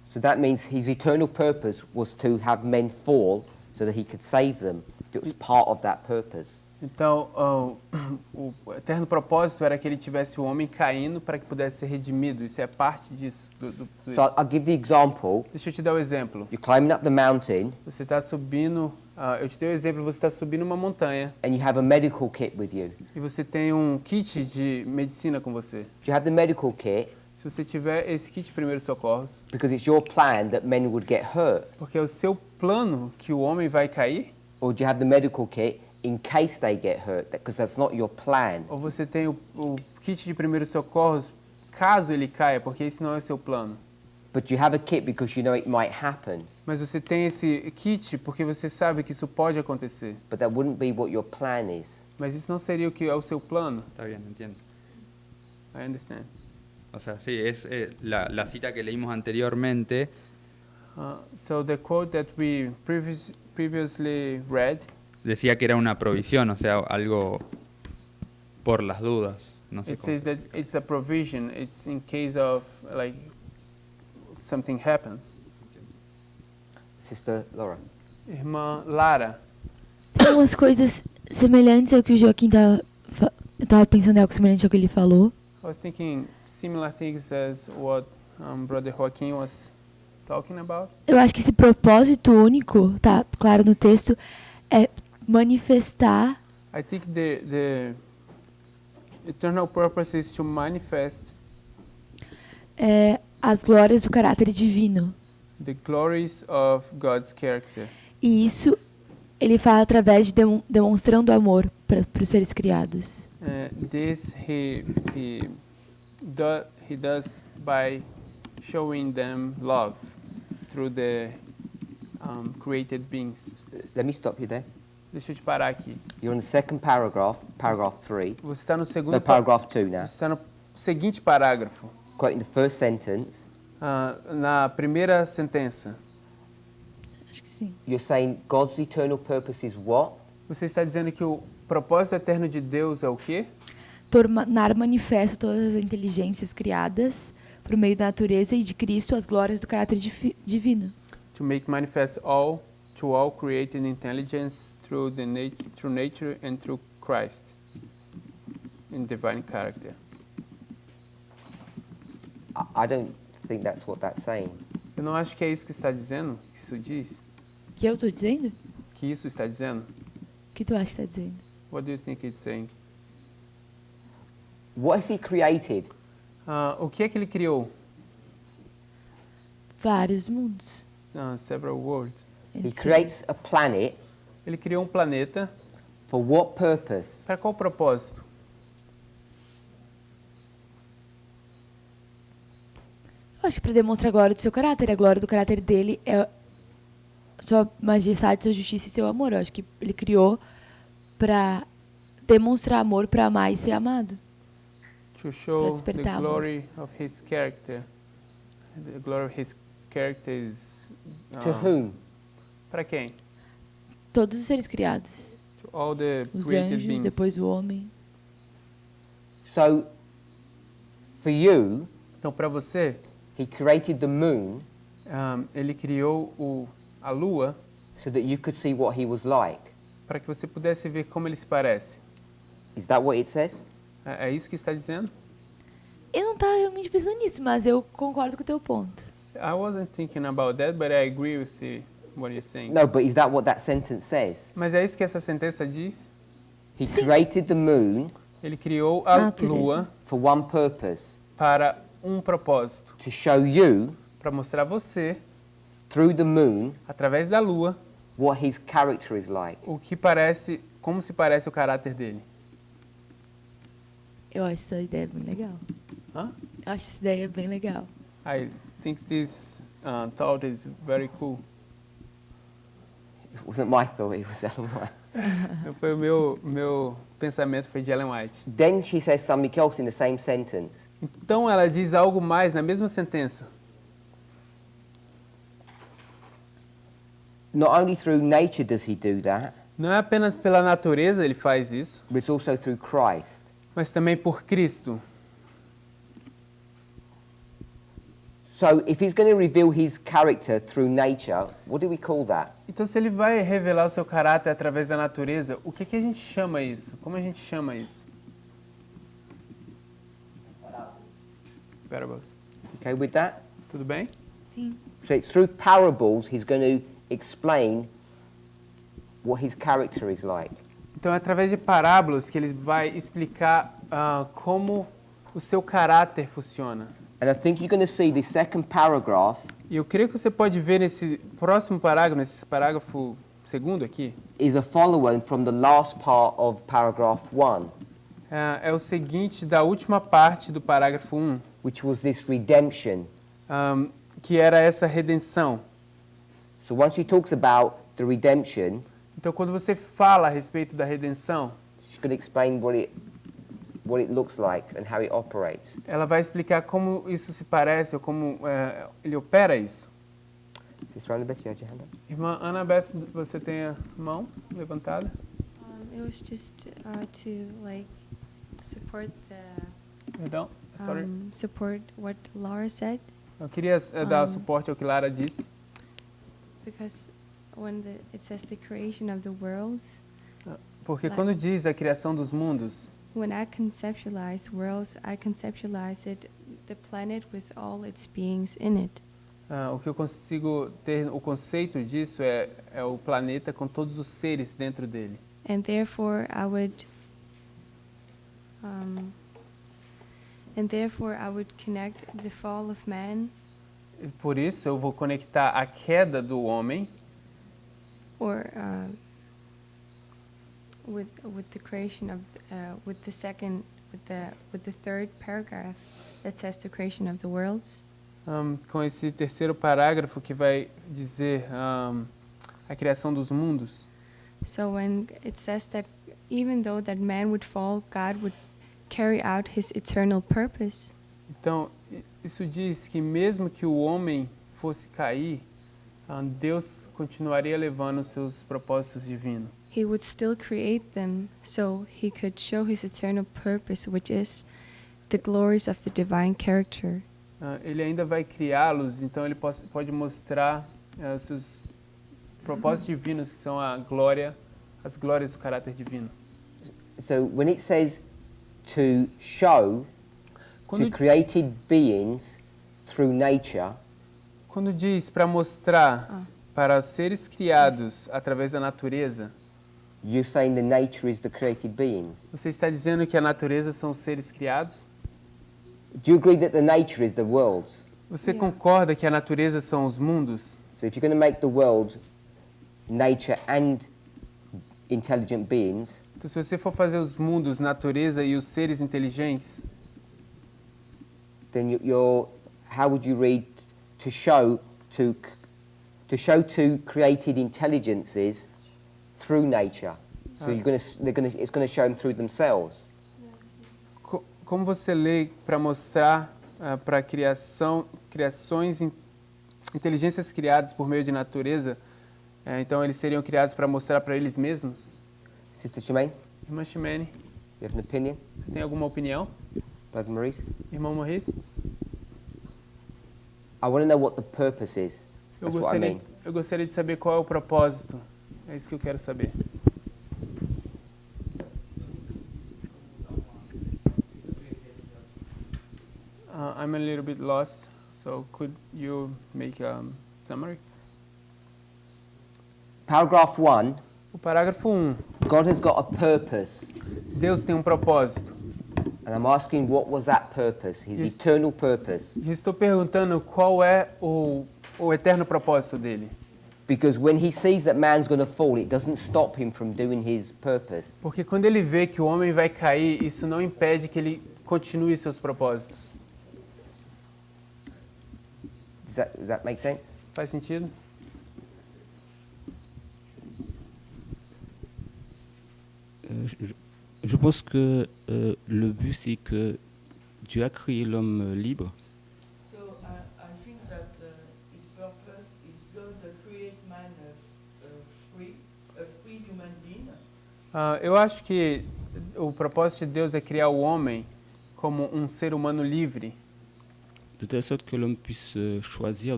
So that means his eternal purpose was to have men fall so that he could save them. It was part of that purpose. Então, o eterno propósito era que ele tivesse o homem caindo para que pudesse ser redimido. Isso é parte disso. So I'll give the example. Deixa eu te dar o exemplo. You're climbing up the mountain Você está subindo, eu te dei o exemplo, você está subindo uma montanha and you have a medical kit with you. e você tem um kit de medicina com você. Do you have the medical kit Se você tiver esse kit de primeiros socorros, because it's your plan that men would get hurt? porque é o seu plano que o homem vai cair, Or do you have the medical kit in case they get hurt? Because that's not your plan. ou você tem o kit de primeiros socorros caso ele caia, porque esse não é o seu plano. But you have a kit because you know it might happen. Mas você tem esse kit porque você sabe que isso pode acontecer. But that wouldn't be what your plan is. Mas isso não seria o que é o seu plano. Está bien, entiendo. I understand. O sea, sí, es la cita que leímos anteriormente. So the quote that we previously read Decía que era una provisión, o sea, algo por las dudas. No sé it cómo. says that it's a provision. It's in case of like something happens. Sister Laura. Irmã Lara, Tem umas coisas semelhantes ao que o Joaquim tava pensando em algo semelhante ao que ele falou. I was thinking similar things as what Brother Joaquim was talking about. Eu acho que esse propósito único, tá claro no texto, é manifestar I think the eternal purpose is to manifest as glórias do caráter divino. the glories of God's character. E isso ele fala através de demonstrando amor para os seres criados. This he does by showing them love through the created beings. Let me stop you there. Deixa eu te parar aqui. You're on the second paragraph, paragraph 3. Você está no segundo No, paragraph 2 now. Você está no seguinte parágrafo. Quoting the first sentence, Na primeira sentença, Acho que sim. you're saying God's eternal purpose is what? você está dizendo que o propósito eterno de Deus é o quê? Tornar manifesto todas as inteligências criadas por meio da natureza e de Cristo as glórias do caráter divino. To make manifest to all created intelligence through nature and through Christ in divine character. I don't think that's what that's saying. Eu não acho que é isso que está dizendo, que isso diz, Que eu estou dizendo? que isso está dizendo. que tu acha que está dizendo? What do you think it's saying? What has he created? O que é que ele criou? Vários mundos. Several worlds. He creates a planet. Ele criou um planeta. For what purpose? Para qual propósito? Eu acho que para demonstrar a glória do seu caráter. A glória do caráter dele é sua majestade, sua justiça e seu amor. Eu acho que ele criou para demonstrar amor, para amar e ser amado. To show the despertar glory of his character. The glory of his character is... To whom? Para quem? Todos os seres criados. To all the Os created anjos, beings. depois o homem. So, for you, então para você, he created the moon. Ele criou a lua. So that you could see what he was like. Para que você pudesse ver como ele se parece. Is that what it says? É isso que está dizendo? Eu não estava realmente pensando nisso, mas eu concordo com o teu ponto. I wasn't thinking about that, but I agree with what you're saying. No, but is that what that sentence says? Mas é isso que essa sentença diz? He created the moon. Ele criou a lua for one purpose. Para um propósito. To show you, para mostrar você, through the moon, através da lua, what his character is like. O que parece, como se parece o caráter dele. Eu acho essa ideia bem legal. Hã? Eu acho essa ideia bem legal. I think this thought is very cool. It wasn't my thought, it was Ellen White. Foi o meu pensamento foi de Ellen White. Then she says something else in the same sentence. Então ela diz algo mais na mesma sentença. Not only through nature does he do that. Não é apenas pela natureza ele faz isso. But it's also through Christ. Mas também por Cristo. So if he's going to reveal his character through nature, what do we call that? Então se ele vai revelar o seu caráter através da natureza, o que a gente chama isso? Como a gente chama isso? Parables. Okay with that? Tudo bem? Sim. So it's through parables he's going to explain what his character is like. Então é através de parábolas que ele vai explicar como o seu caráter funciona. And I think you're going to see the second paragraph. E eu creio que você pode ver nesse próximo parágrafo, nesse parágrafo segundo aqui. Is a follow-on from the last part of paragraph 1. É o seguinte da última parte do parágrafo 1. Which was this redemption. Que era essa redenção. So once she talks about the redemption, então quando você fala a respeito da redenção, she's going to explain what it looks like and how it operates. Ela vai explicar como isso se parece ou como ele opera isso. Sister Annabeth, you had your hand up? Irmã Annabeth, você tem a mão levantada? It was just to like support Perdão, sorry. support what Laura said. Eu queria dar suporte ao que Lara disse. Because when it says the creation of the worlds. Porque quando diz a criação dos mundos. When I conceptualize worlds, I conceptualize it, the planet with all its beings in it. O que eu consigo ter o conceito disso é o planeta com todos os seres dentro dele. And therefore I would connect the fall of man. E por isso eu vou conectar a queda do homem. Or with the creation of with the third paragraph that says the creation of the worlds. Com esse terceiro parágrafo que vai dizer a criação dos mundos. So when it says that even though that man would fall, God would carry out his eternal purpose. Então, isso diz que mesmo que o homem fosse cair, Deus continuaria levando os seus propósitos divinos. He would still create them so he could show his eternal purpose, which is the glories of the divine character. Ele ainda vai criá-los, então ele pode mostrar os seus propósitos divinos, que são as glórias do caráter divino. So when it says to show to created beings through nature, quando diz para mostrar para seres criados através da natureza, You're saying the nature is the created beings. Você está dizendo que a natureza são os seres criados? Do you agree that the nature is the world? Você Yeah. concorda que a natureza são os mundos? So if you're going to make the world nature and intelligent beings, Então, se você for fazer os mundos, natureza e os seres inteligentes, then you're how would you read to show two created intelligences through nature? So it's going to show them through themselves. como você lê para mostrar para inteligências criadas por meio de natureza, então eles seriam criados para mostrar para eles mesmos? Sister Shemaine, Irmã Ximene, you have an opinion? você tem alguma opinião? Brother Maurice? Irmão Maurice? I want to know what the purpose is. Eu That's what I mean. gostaria de saber qual é o propósito. É isso que eu quero saber. I'm a little bit lost, so could you make a summary? Paragraph 1, O parágrafo 1. God has got a purpose. Deus tem um propósito. And I'm asking what was that purpose, his Yes. eternal purpose. E estou perguntando qual é o eterno propósito dele. Because when he sees that man's going to fall, it doesn't stop him from doing his purpose. Porque quando ele vê que o homem vai cair, isso não impede que ele continue seus propósitos. Does that make sense? Faz sentido? Je pense que le but, c'est que Dieu a créé l'homme libre. So I think that his purpose is God to create man a free human being. Eu acho que o propósito de Deus é criar o homem como um ser humano livre, De telle sorte que l'homme puisse choisir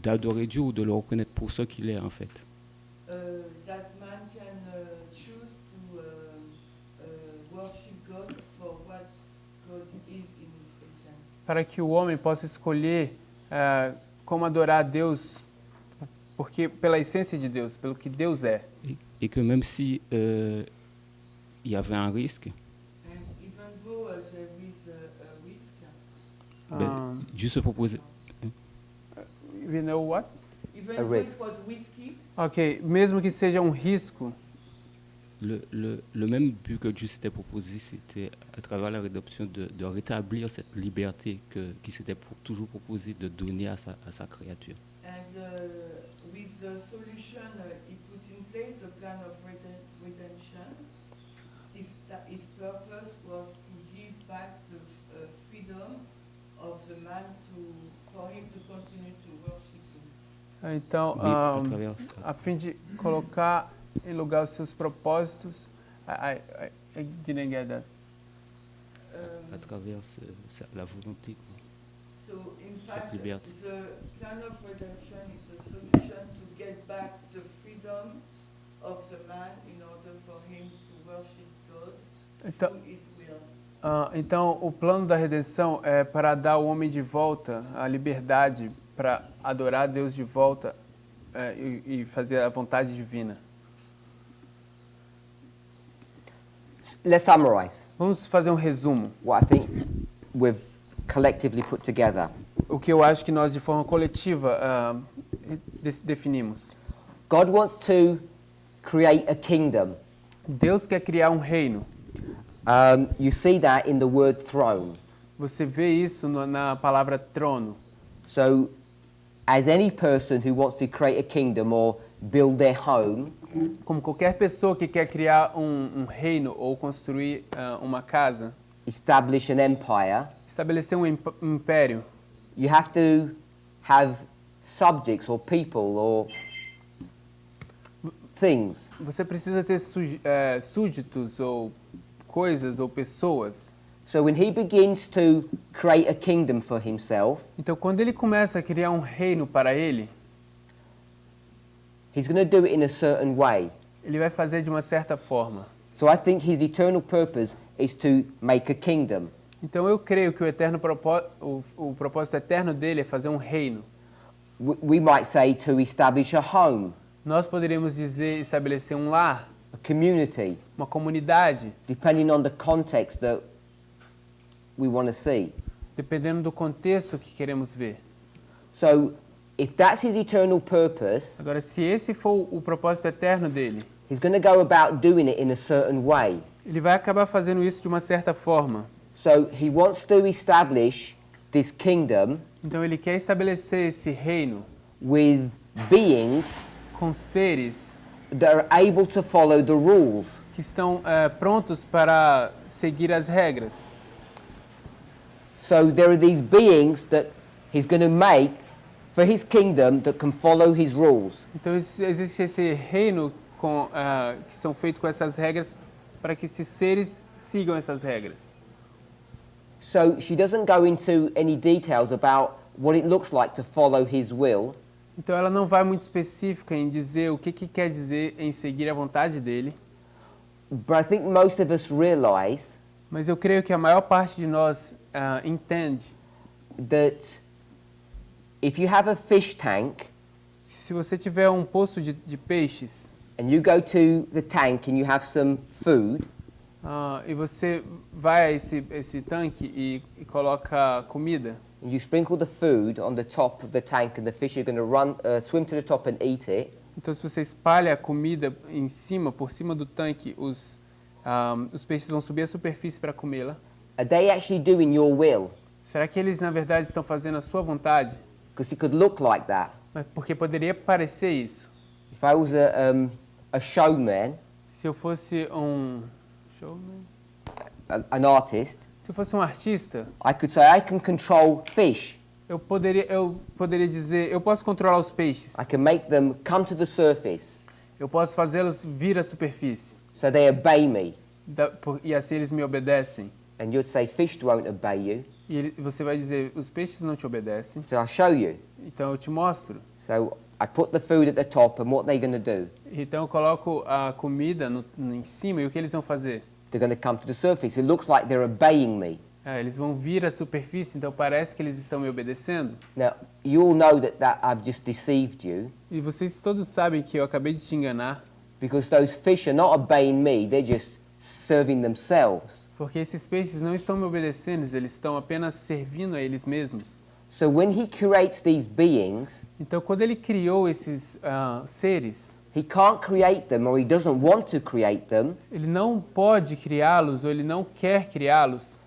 d'adorer Dieu ou de le reconnaître pour ce qu'il est en fait. That man can choose to worship God for what God is in his essence. para que o homem possa escolher como adorar a Deus, porque pela essência de Deus, pelo que Deus é. Et que même si il y avait un risque, And even though there is a risk, ben, Dieu se proposait. You know what? even A though risk. it was risky, Ok, mesmo que seja um risco, Le même but que Dieu s'était proposé, c'était à travers la rédemption de rétablir cette liberté qui s'était toujours proposé de donner à sa créature. and with the solution he put in place, the plan of redemption, his purpose was to give back the freedom of the man for him to continue to worship him. então, Oui, à travers a fim de colocar em lugar os seus propósitos, I didn't get that. à travers la volonté. Quoi. So in Cette fact, liberté. the plan of redemption is a solution to get back the freedom of the man in order for him to worship God Então, through his will. então, o plano da redenção é para dar ao homem de volta a liberdade para adorar a Deus de volta e fazer a vontade divina. Let's summarize Vamos fazer um resumo. what I think we've collectively put together. O que eu acho que nós, de forma coletiva, definimos. God wants to create a kingdom. Deus quer criar um reino. You see that in the word throne. Você vê isso na palavra trono. So, as any person who wants to create a kingdom or build their home, Como qualquer pessoa que quer criar um reino ou construir uma casa, establish an empire, estabelecer um império, you have to have subjects or people or things. você precisa ter súditos ou coisas ou pessoas. So when he begins to create a kingdom for himself, Então, quando ele começa a criar um reino para ele, he's going to do it in a certain way. ele vai fazer de uma certa forma. So I think his eternal purpose is to make a kingdom. Então, eu creio que o propósito eterno dele é fazer um reino. We might say to establish a home, Nós poderíamos dizer estabelecer um lar, a community, uma comunidade, depending on the context that we want to see. dependendo do contexto que queremos ver. So, if that's his eternal purpose, Agora, se esse for o propósito eterno dele, he's going to go about doing it in a certain way. ele vai acabar fazendo isso de uma certa forma. So, he wants to establish this kingdom Então, ele quer estabelecer esse reino with beings com seres that are able to follow the rules. que estão prontos para seguir as regras. So, there are these beings that he's going to make for his kingdom that can follow his rules. Então, existe esse reino que são feitos com essas regras para que esses seres sigam essas regras. So she doesn't go into any details about what it looks like to follow his will, Então, ela não vai muito específica em dizer o que quer dizer em seguir a vontade dele, but I think most of us realize mas eu creio que a maior parte de nós entende that if you have a fish tank se você tiver um poço de peixes and you go to the tank and you have some food, e você vai a esse tanque e coloca comida, and you sprinkle the food on the top of the tank and the fish are going to swim to the top and eat it, então se você espalha a comida em cima, por cima do tanque, os peixes vão subir à superfície para comê-la. are they actually doing your will? Será que eles, na verdade, estão fazendo a sua vontade? Because it could look like that. Mas porque poderia parecer isso. If I was a showman, Se eu fosse um showman, an artist, se eu fosse um artista, I could say I can control fish. eu poderia dizer, eu posso controlar os peixes. I can make them come to the surface Eu posso fazê-los vir à superfície. so they obey me. E assim eles me obedecem. And you'd say fish won't obey you. E você vai dizer, os peixes não te obedecem. So I'll show you. Então eu te mostro. So I put the food at the top and what they're going to do? Então eu coloco a comida em cima e o que eles vão fazer? They're going to come to the surface. It looks like they're obeying me. Eles vão vir à superfície, então parece que eles estão me obedecendo. Now, you all know that I've just deceived you E vocês todos sabem que eu acabei de te enganar, because those fish are not obeying me, they're just serving themselves. porque esses peixes não estão me obedecendo, eles estão apenas servindo a eles mesmos. So when he creates these beings, Então, quando ele criou esses seres, he can't create them or he doesn't want to create them ele não pode criá-los ou ele não quer criá-los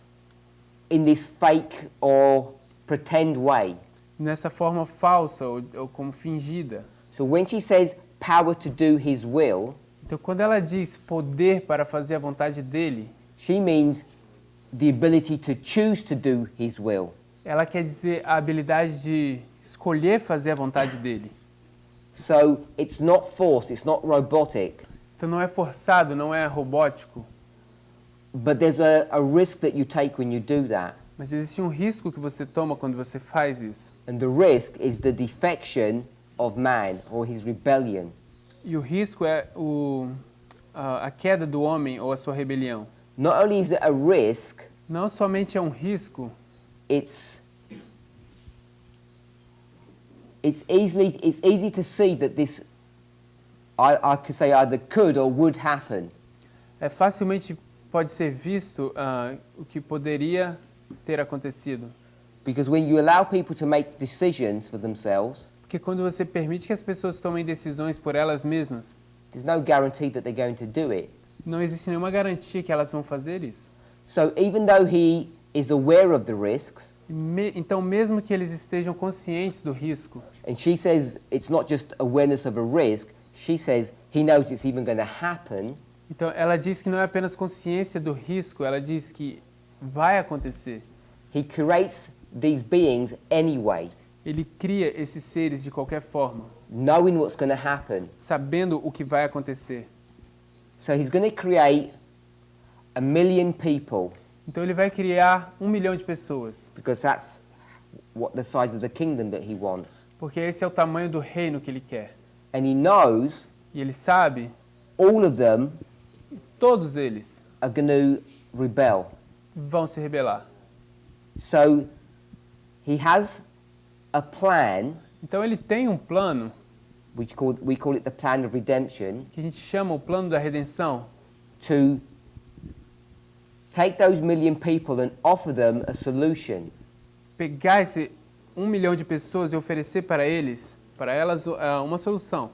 in this fake or pretend way. nessa forma falsa ou como fingida. So when she says power to do his will, Então, quando ela diz poder para fazer a vontade dele, she means the ability to choose to do his will. ela quer dizer a habilidade de escolher fazer a vontade dele. So it's not forced, it's not robotic, Então, não é forçado, não é robótico, but there's a risk that you take when you do that. mas existe um risco que você toma quando você faz isso. And the risk is the defection of man or his rebellion. E o risco é a queda do homem ou a sua rebelião. Not only is it a risk, Não somente é um risco, it's easy to see that this, I could say either could or would happen. facilmente pode ser visto o que poderia ter acontecido. Because when you allow people to make decisions for themselves, Porque quando você permite que as pessoas tomem decisões por elas mesmas, there's no guarantee that they're going to do it. não existe nenhuma garantia que elas vão fazer isso. So even though he is aware of the risks, Então, mesmo que eles estejam conscientes do risco, and she says it's not just awareness of a risk, she says he knows it's even going to happen, então ela diz que não é apenas consciência do risco, ela diz que vai acontecer. he creates these beings anyway, Ele cria esses seres de qualquer forma, knowing what's going to happen. sabendo o que vai acontecer. So he's going to create 1 million people, Então ele vai criar 1 milhão de pessoas, because that's what the size of the kingdom that he wants. porque esse é o tamanho do reino que ele quer. And he knows E ele sabe, all of them todos eles are going to rebel. vão se rebelar. So he has a plan Então ele tem plano we call it the plan of redemption, que a gente chama o plano da redenção, to take those million people and offer them a solution. pegar esse 1 milhão de pessoas e oferecer para elas uma solução.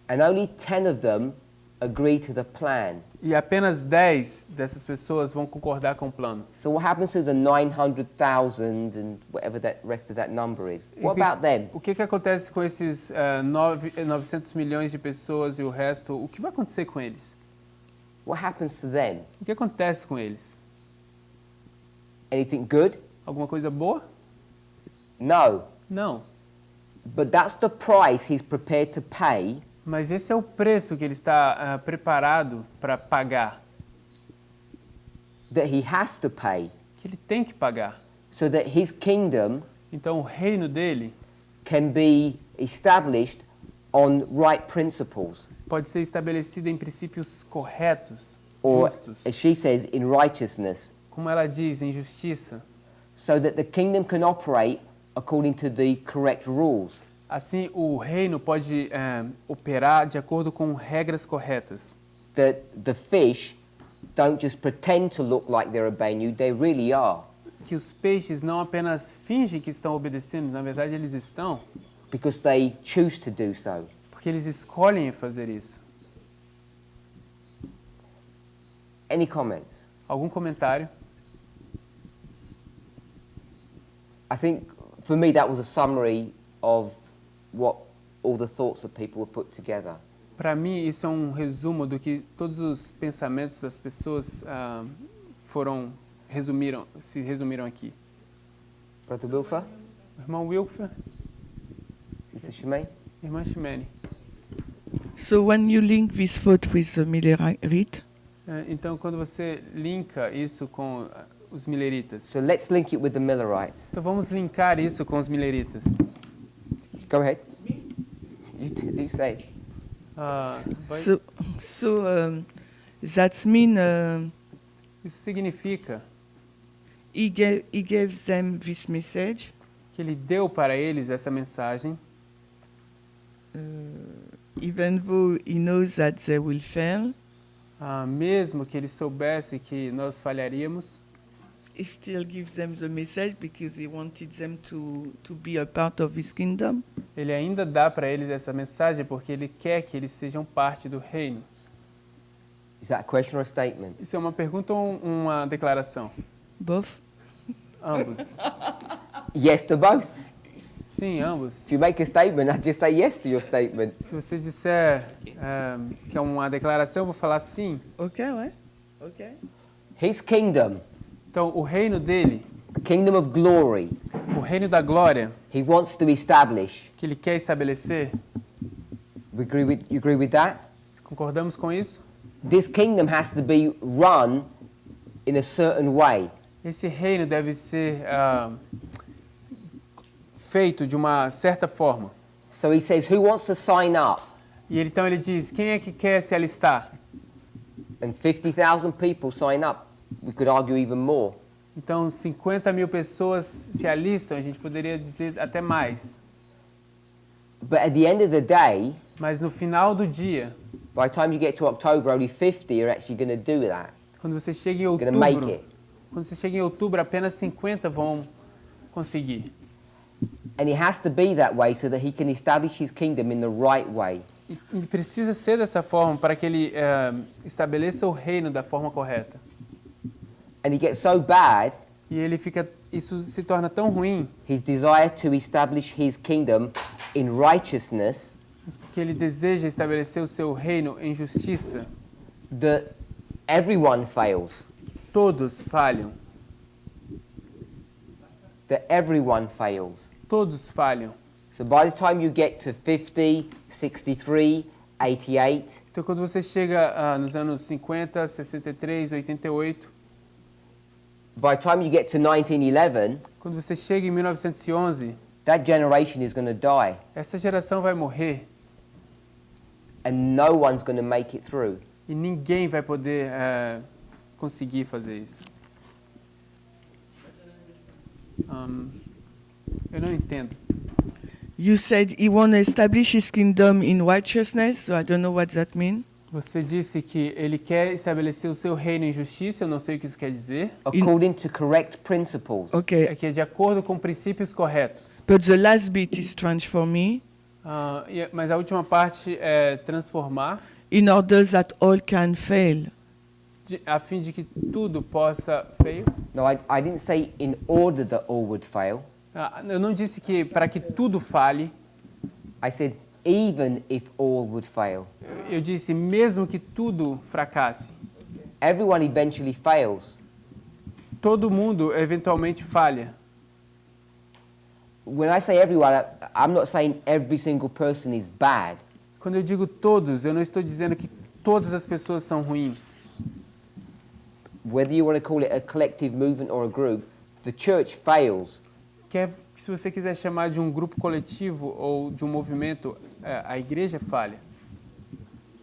And only 10 of them agree to the plan. E apenas 10 dessas pessoas vão concordar com o plano. So what happens to the 900,000 and whatever that rest of that number is? What about them? O que acontece com esses 900 milhões de pessoas e o resto? O que vai acontecer com eles? What happens to them? O que acontece com eles? Anything good? Alguma coisa boa? No. Não. But that's the price he's prepared to pay. Mas esse é o preço que ele está preparado para pagar. That he has to pay. Que ele tem que pagar. So that his kingdom Então o reino dele can be established on right principles. pode ser estabelecido em princípios corretos, Or, justos. as she says, in righteousness. Como ela diz, em justiça. So that the kingdom can operate according to the correct rules. Assim, o reino pode operar de acordo com regras corretas. That the fish don't just pretend to look like they're obeying you, they really are. Que os peixes não apenas fingem que estão obedecendo, na verdade eles estão. Because they choose to do so. Porque eles escolhem fazer isso. Any comments? Algum comentário? I think for me that was a summary of what all the thoughts that people were put together. Para mim, isso é um resumo do que todos os pensamentos das pessoas se resumiram aqui. Brother Wilfer? Irmão Wilfer, Sister Shimei? irmã Ximene. So when you link this thought with the Millerite, Então, quando você linka isso com os mileritas. So let's link it with the Millerites. Então, vamos linkar isso com os mileritas. Go ahead. You say. Vai- so that means Isso significa he gave them this message. que ele deu para eles essa mensagem, Even though he knows that they will fail, mesmo que ele soubesse que nós falharíamos, he still gives them the message because he wanted them to be a part of his kingdom. ele ainda dá para eles essa mensagem porque ele quer que eles sejam parte do reino. Is that a question or a statement? Isso é uma pergunta ou uma declaração? Both. Ambos. Yes to both. Sim, ambos. If you make a statement, I just say yes to your statement. Se você disser que é uma declaração, eu vou falar sim. Okay, ouais. Okay. His kingdom, Então, o reino dele, the kingdom of glory, o reino da glória, he wants to establish. que ele quer estabelecer, You agree with that? concordamos com isso? This kingdom has to be run in a certain way. Esse reino deve ser feito de uma certa forma. So he says, who wants to sign up? E então ele diz, quem é que quer se alistar? And 50,000 people sign up. We could argue even more. Então 50 mil pessoas se alistam, a gente poderia dizer até mais. But at the end of the day, Mas no final do dia, by the time you get to October, only 50 are actually going to do that. quando você chega em Gonna make outubro, it. quando você chega em outubro, apenas 50 vão conseguir. And it has to be that way so that he can establish his kingdom in the right way. E precisa ser dessa forma para que ele estabeleça o reino da forma correta. And it gets so bad, E isso se torna tão ruim his desire to establish his kingdom in righteousness, que ele deseja estabelecer o seu reino em justiça. that everyone fails. Todos falham. That everyone fails. Todos falham. So by the time you get to 50, 63, 88, Então, quando você chega nos anos 50, 63, 88, by the time you get to 1911, quando você chega em 1911, that generation is going to die. essa geração vai morrer And no one's going to make it through. e ninguém vai poder conseguir fazer isso. Eu não entendo. You said he want to establish his kingdom in righteousness, so I don't know what that means. Você disse que ele quer estabelecer o seu reino em justiça, eu não sei o que isso quer dizer. According to correct principles. Okay, É que é de acordo com princípios corretos. but the last bit is strange for me. Mas a última parte é transformar, In order that all can fail. a fim de que tudo possa fail. No, I didn't say in order that all would fail. Eu não disse que para que tudo fale. I said even if all would fail. Eu disse mesmo que tudo fracasse. Everyone eventually fails. Todo mundo eventualmente falha. When I say everyone, I'm not saying every single person is bad. Quando eu digo todos, eu não estou dizendo que todas as pessoas são ruins. Whether you want to call it a collective movement or a group, the church fails. Se você quiser chamar de um grupo coletivo ou de um movimento, a igreja falha.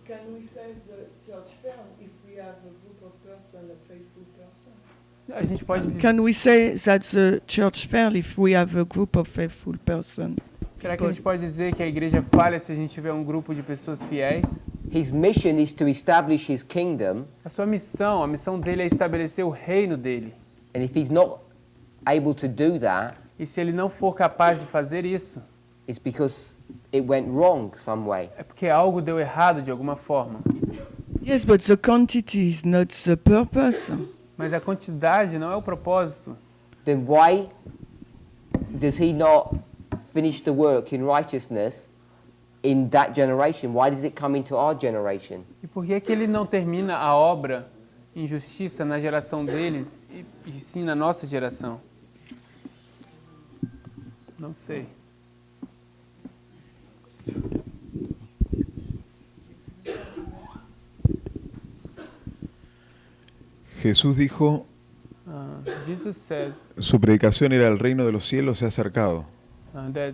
Can we say the church failed if we have a group of persons, a faithful person? A gente pode dizer, Can we say that the church failed if we have a group of faithful persons? será que a gente pode dizer que a igreja falha se a gente tiver um grupo de pessoas fiéis? His mission is to establish his kingdom, A sua missão, a missão dele é estabelecer o reino dele. and if he's not able to do that, E se ele não for capaz de fazer isso, it's because it went wrong some way. é porque algo deu errado de alguma forma. Yes, but the quantity is not the purpose. Mas a quantidade não é o propósito. Then why does he not finish the work in righteousness in that generation? Why does it come into our generation? E por que ele não termina a obra em justiça na geração deles e sim na nossa geração? Não sei. Jesús dijo, Jesus says su predicación era el reino de los cielos se ha acercado. that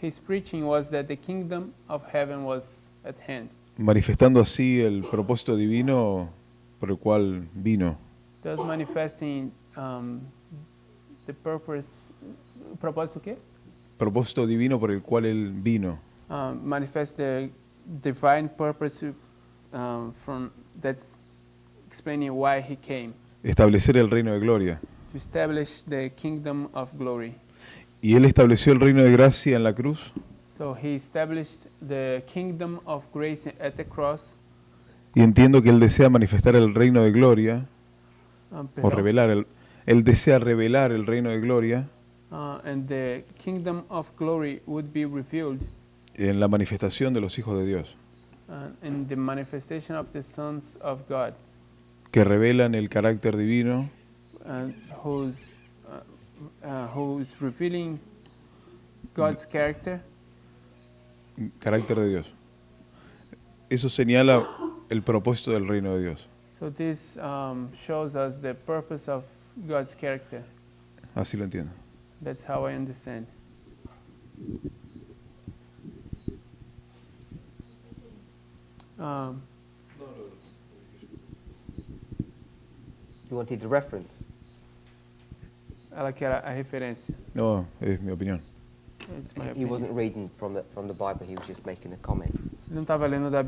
his preaching was that the kingdom of heaven was at hand. Manifestando así el propósito divino por el cual vino. Thus manifesting the purpose. ¿Propósito qué? Propósito divino por el cual él vino. Manifest the divine purpose from that, explaining why he came. Establecer el reino de gloria. To establish the kingdom of glory. Y él estableció el reino de gracia en la cruz. So he established the kingdom of grace at the cross. Y entiendo que él desea manifestar el reino de gloria, o revelar él desea revelar el reino de gloria and the kingdom of glory would be revealed en la manifestación de los hijos de Dios, in the manifestation of the sons of God, que revelan el carácter divino who's revealing God's character. Carácter de Dios. Eso señala el propósito del reino de Dios. So this shows us the purpose of God's character. Así lo entiendo. That's how I understand. You wanted the reference? Ela quer a referência. No, es mi opinión. It's my He opinion. wasn't reading from the Bible, he was just making a comment. Ele não estava lendo da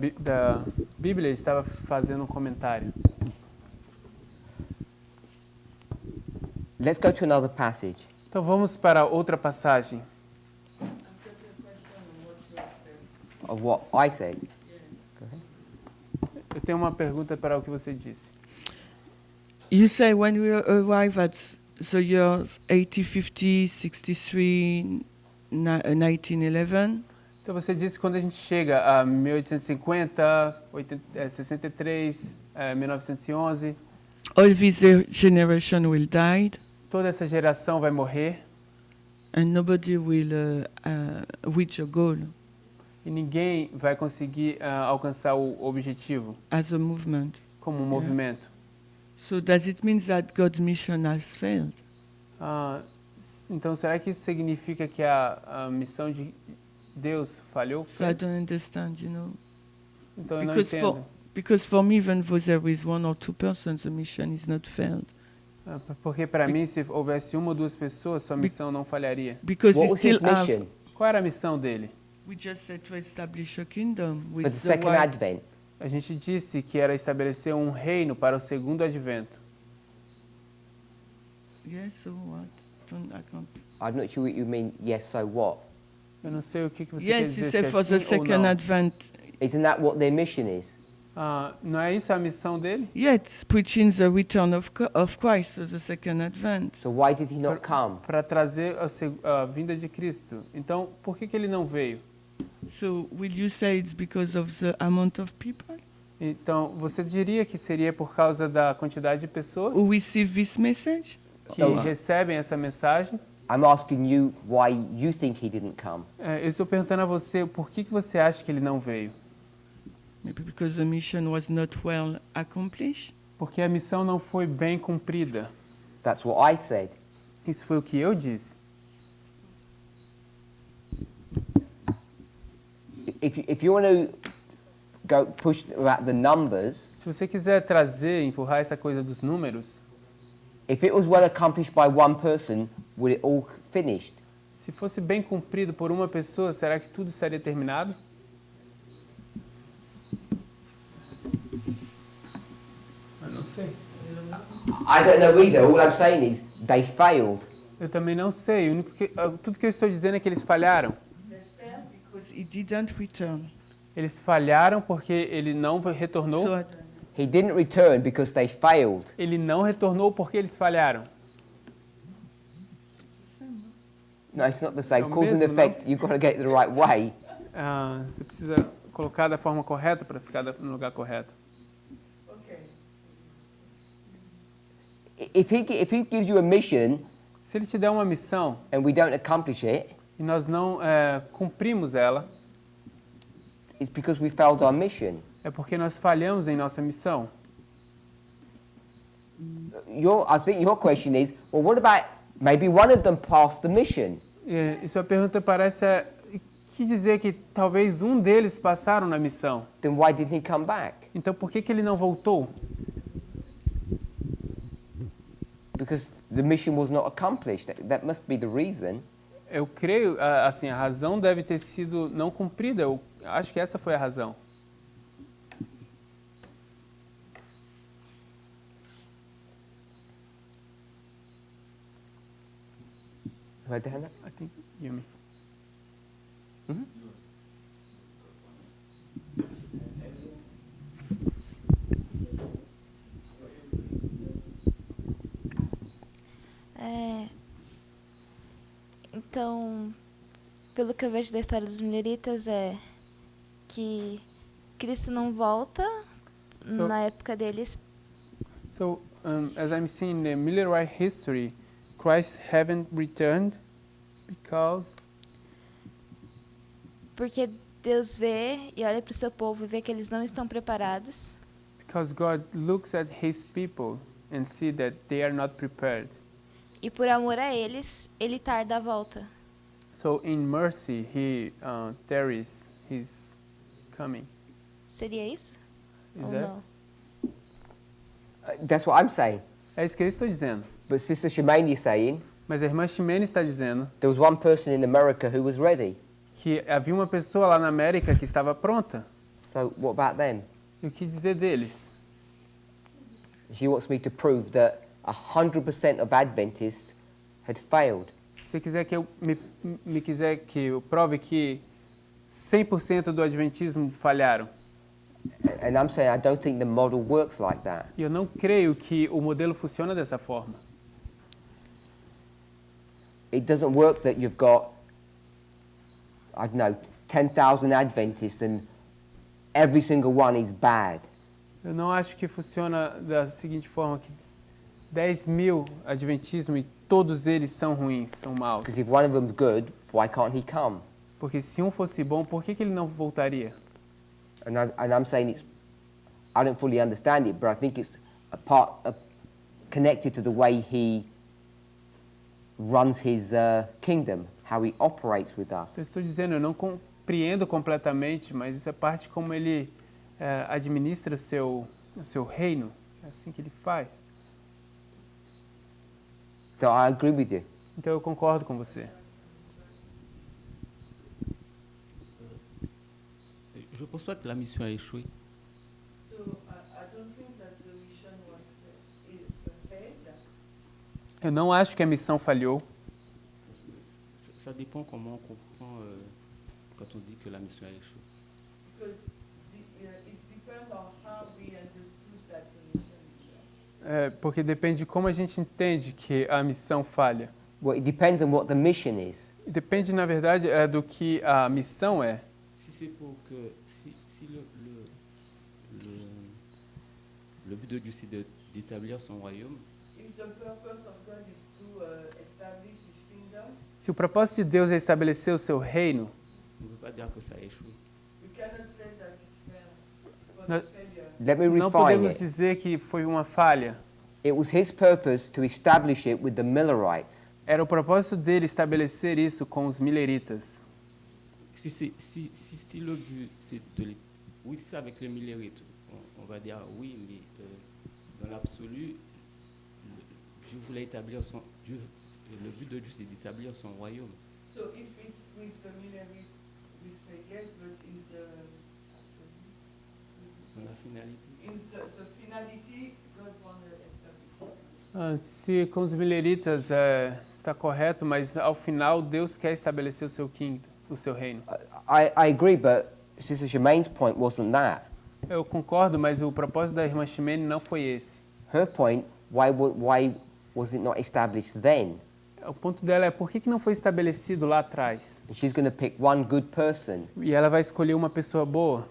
Bíblia, ele estava fazendo um comentário. Let's go to another passage. Então vamos para outra passagem. Of what I said. Eu tenho uma pergunta para o que você disse. You say when we arrive at the years 80, 50, 63, 1911, Então você disse que quando a gente chega a 1850, 63, 1911, all this generation will die toda essa geração vai morrer and nobody will reach a goal e ninguém vai conseguir alcançar o objetivo as a movement. como um movimento. So does it mean that God's mission has failed? Então será que isso significa que a missão de Deus falhou? So I don't understand, you know. Então eu não Because entendo. because for me, even though there is one or two persons, the mission is not failed. Porque para mim, se houvesse uma ou duas pessoas, sua missão não falharia. Because What he was his still have. mission Qual era a missão dele? We just said to establish a kingdom for with the the second wife. advent? A gente disse que era estabelecer um reino para o segundo advento. Yes, so what? I can't. I'm not sure what you mean. Yes, so what? Eu não sei o que você quer Yes, dizer, he se said é for the sim ou second não. advent. Isn't that what their mission is? Não é isso a missão dele? Yeah, it's preaching the return of Christ, so the second advent. So why did he not come? Para trazer a vinda de Cristo. Então, por que ele não veio? So will you say it's because of the amount of people Então, você diria que seria por causa da quantidade de pessoas who receive this message? que recebem essa mensagem? I'm asking you why you think he didn't come. Eu estou perguntando a você, por que você acha que ele não veio? Maybe because the mission was not well accomplished. Porque a missão não foi bem cumprida. That's what I said. Isso foi o que eu disse. If you want to go push about the numbers, Se você quiser trazer, empurrar essa coisa dos números, if it was well accomplished by one person, would it all finished? se fosse bem cumprido por uma pessoa, será que tudo estaria terminado? Eu não sei. I don't know either. All I'm saying is they failed. Eu também não sei. Tudo que eu estou dizendo é que eles falharam. Because he didn't return. Eles falharam porque ele não retornou. So He didn't return because they failed. Ele não retornou porque eles falharam. No, it's not the same. É o Cause and mesmo, effect, you've got to get it the right way. Você precisa colocar da forma correta para ficar no lugar correto. If he gives you a mission Se ele te der uma missão and we don't accomplish it, e nós não cumprimos ela, it's because we failed our mission. é porque nós falhamos em nossa missão. I think your question is, well, what about maybe one of them passed the mission? E sua pergunta parece que dizer que talvez um deles passaram na missão. Then why didn't he come back? Então por que ele não voltou? Because the mission was not accomplished. That must be the reason. Eu creio, assim, a razão deve ter sido não cumprida. Eu acho que essa foi a razão. Right down there? I think Yumi. Então, pelo que eu vejo da história dos mileritas é que Cristo não volta na época deles. So, as I'm seeing the Millerite history, Christ haven't returned porque Deus vê e olha para o seu povo e vê que eles não estão preparados. Because God looks at His people and see that they are not prepared. E por amor a eles, Ele tarda a volta. So in mercy, He tarries His coming. Seria isso? Is Ou that? não? That's what I'm saying. É isso que eu estou dizendo. But Sister Shemani is saying Mas a irmã Ximene está dizendo there was one person in America who was ready. que havia uma pessoa lá na América que estava pronta. So what about them? E o que dizer deles? She wants me to prove that 100% of Adventists had failed. Se você quiser que eu quiser que eu prove que 100% do adventismo falharam. And I'm saying I don't think the model works like that. E eu não creio que o modelo funciona dessa forma. It doesn't work that you've got, I don't know, 10,000 Adventists and every single one is bad. Eu não acho que funciona da seguinte forma, que 10.000 adventismo e todos eles são ruins, são maus. Because if one of them's good, why can't he come? Porque se um fosse bom, por que ele não voltaria? And I'm saying I don't fully understand it, but I think it's connected to the way he runs his kingdom, how he operates with us. Eu estou dizendo, eu não compreendo completamente, mas isso é parte como ele administra o seu reino. É assim que ele faz. So I agree with you. Então eu concordo com você. Je ne pense pas que la mission a échoué. So I don't think that the mission was failed. Eu não acho que a missão falhou. Ça dépend comment on comprend quand on dit que la mission a échoué. Because it depends on how we understood that the mission is failed. Porque depende de como a gente entende que a missão falha. Well, it depends on what the mission is. Depende, na verdade, do que a missão é. Si c'est pour que si le but de Dieu c'est d'établir son royaume. If the purpose of God is to establish His kingdom, Se o propósito de Deus é estabelecer o seu reino, On ne peut pas dire que ça a échoué. we cannot say that it's failed. It was No- a failure. Let me não refine podemos it. dizer que foi uma falha. It was his purpose to establish it with the Millerites. Era o propósito dele estabelecer isso com os mileritas. Si le but c'est de les... Oui, c'est avec les millérites. On va dire oui, mais dans l'absolu, Dieu voulait établir son... le but de Dieu c'est d'établir son royaume. So if it's with the military, we say yes, but Dans la finalité. in the finality, God wants to establish. Se com os mileritas está correto, mas ao final Deus quer estabelecer o seu kingdom, o seu reino. I agree, but Sister Shemaine's point wasn't that. Eu concordo, mas o propósito da irmã Ximene não foi esse. Her point, why was it not established then? O ponto dela é por que não foi estabelecido lá atrás? And she's going to pick one good person. E ela vai escolher uma pessoa boa.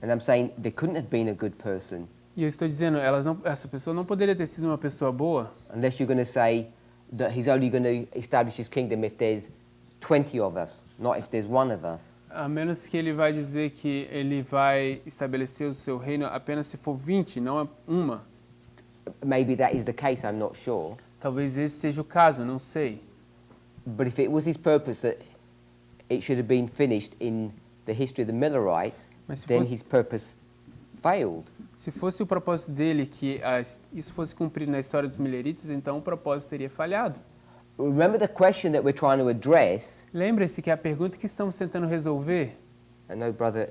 And I'm saying there couldn't have been a good person E eu estou dizendo, essa pessoa não poderia ter sido uma pessoa boa, unless you're going to say that he's only going to establish his kingdom if there's 20 of us, not if there's one of us. a menos que ele vai dizer que ele vai estabelecer o seu reino apenas se for 20, não uma. Maybe that is the case, I'm not sure. Talvez esse seja o caso, não sei. But if it was his purpose that it should have been finished in the history of the Millerites, Mas se then fosse- his purpose failed. Se fosse o propósito dele que isso fosse cumprido na história dos mileritas, então o propósito teria falhado. Remember the question that we're trying to address. Lembre-se que a pergunta que estamos tentando resolver, I know Brother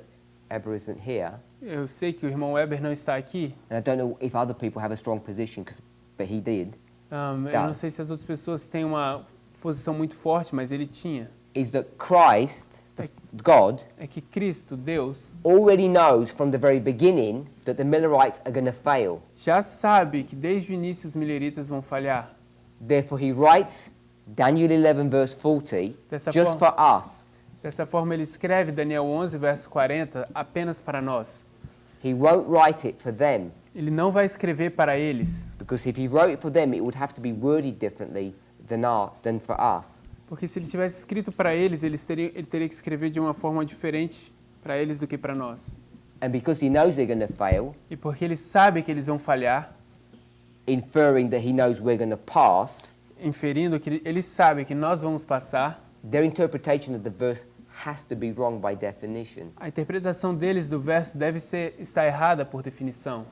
Eber isn't here, eu sei que o irmão Weber não está aqui, and I don't know if other people have a strong position, but he did, eu não sei se as outras pessoas têm uma posição muito forte, mas ele tinha. is that Christ, God, É que Cristo, Deus, already knows from the very beginning that the Millerites are going to fail. já sabe que desde o início os mileritas vão falhar. Therefore, he writes Daniel 11, verse 40, Dessa just forma- for us. Dessa forma ele escreve Daniel 11, verso 40, apenas para nós. He won't write it for them, Ele não vai escrever para eles, because if he wrote it for them, it would have to be worded differently than for us. porque se ele tivesse escrito para eles, ele teria que escrever de uma forma diferente para eles do que para nós. And because he knows they're going to fail, E porque ele sabe que eles vão falhar, inferring that he knows we're going to pass, inferindo que ele sabe que nós vamos passar, their interpretation of the verse has to be wrong by definition. a interpretação deles do verso deve estar errada por definição.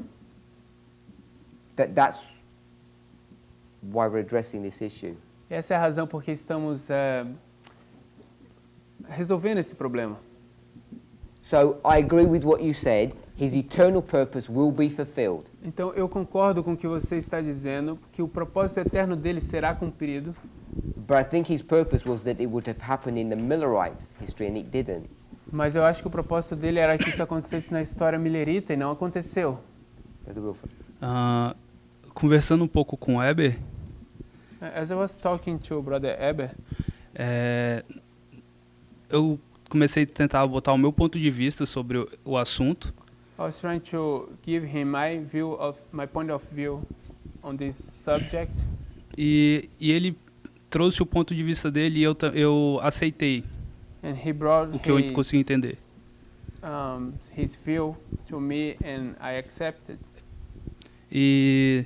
That's why we're addressing this issue. Essa é a razão por que estamos resolvendo esse problema. So I agree with what you said. His eternal purpose will be fulfilled. Então eu concordo com o que você está dizendo, que o propósito eterno dele será cumprido, But I think his purpose was that it would have happened in the Millerites' history, and it didn't. mas eu acho que o propósito dele era que isso acontecesse na história milerita e não aconteceu. Brother Wilford. Conversando um pouco com o Eber, As I was talking to Brother Eber, eu comecei a tentar botar o meu ponto de vista sobre o assunto. I was trying to give him my point of view on this subject, E ele trouxe o ponto de vista dele e eu aceitei and he brought o que eu consegui entender. his view to me, and I accepted. E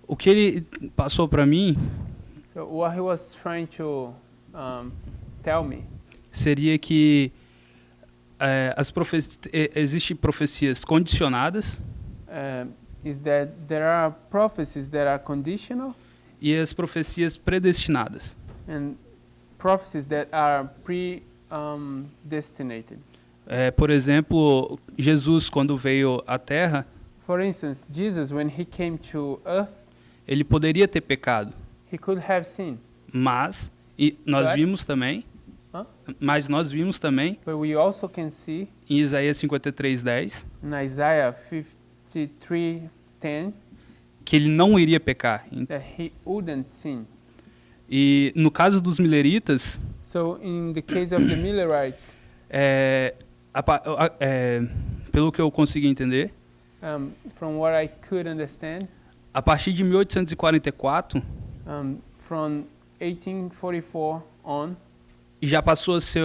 o que ele passou para mim So what he was trying to tell me seria que existem profecias condicionadas is that there are prophecies that are conditional, e as profecias predestinadas. and prophecies that are predestinated. Por exemplo, Jesus, quando veio à Terra, For instance, Jesus, when he came to earth, ele poderia ter pecado, he could have sinned. mas nós But- vimos também, Huh? But we also can see em Isaías 53:10, in Isaiah 53:10 que ele não iria pecar. that he wouldn't sin. E no caso dos mileritas, So in the case of the Millerites, pelo que eu consegui entender, from what I could understand, a partir de 1844 from 1844 on, já passou a ser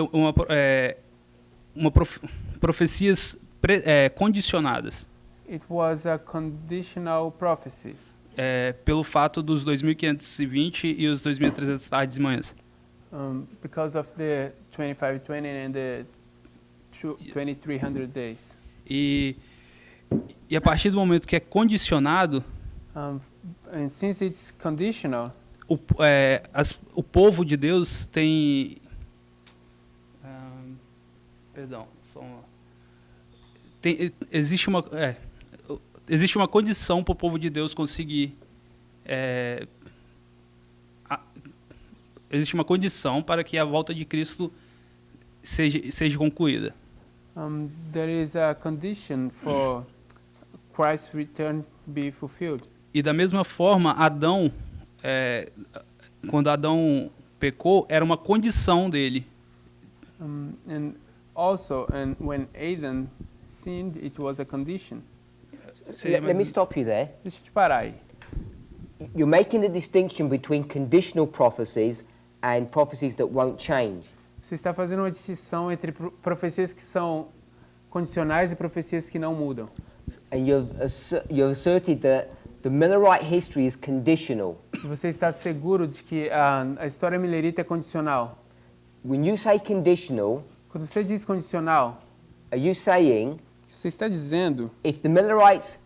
profecias condicionadas. it was a conditional prophecy. Pelo fato dos 2520 e os 2300 tardes e manhãs. Because of the 2520 and the 2300 days. E a partir do momento que é condicionado, And since it's conditional, o povo de Deus tem... existe uma condição para o povo de Deus conseguir... existe uma condição para que a volta de Cristo seja concluída. there is a condition for Christ's return be fulfilled. E da mesma forma, Adão, quando Adão pecou, era uma condição dele. And also, and when Adam sinned, it was a condition. Let me stop you there. Deixa eu te parar aí. You're making the distinction between conditional prophecies and prophecies that won't change. Você está fazendo uma distinção entre profecias que são condicionais e profecias que não mudam. And you've asserted that the Millerite history is conditional. E você está seguro de que a história millerita é condicional. When you say conditional, quando você diz condicional, are you saying você está dizendo if the Millerites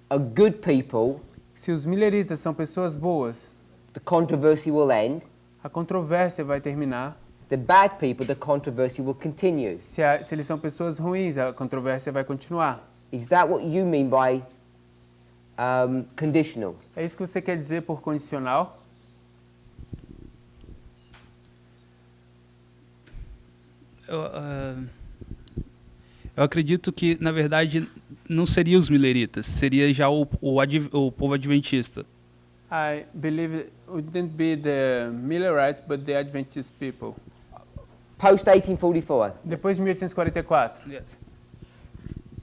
are good people, se os milleritas são pessoas boas, the controversy will end. A controvérsia vai terminar. The bad people, the controversy will continue. Se eles são pessoas ruins, a controvérsia vai continuar. Is that what you mean by conditional? É isso que você quer dizer por condicional? Eu acredito que, na verdade, não seria os mileritas, seria já o povo adventista. I believe it wouldn't be the Millerites, but the Adventist people. Post 1844. Depois de 1844. Yes.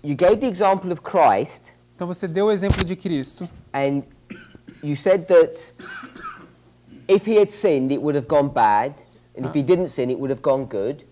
You gave the example of Christ. Então você deu o exemplo de Cristo. And you said that if he had sinned, it would have gone bad, and if he didn't sin, it would have gone good.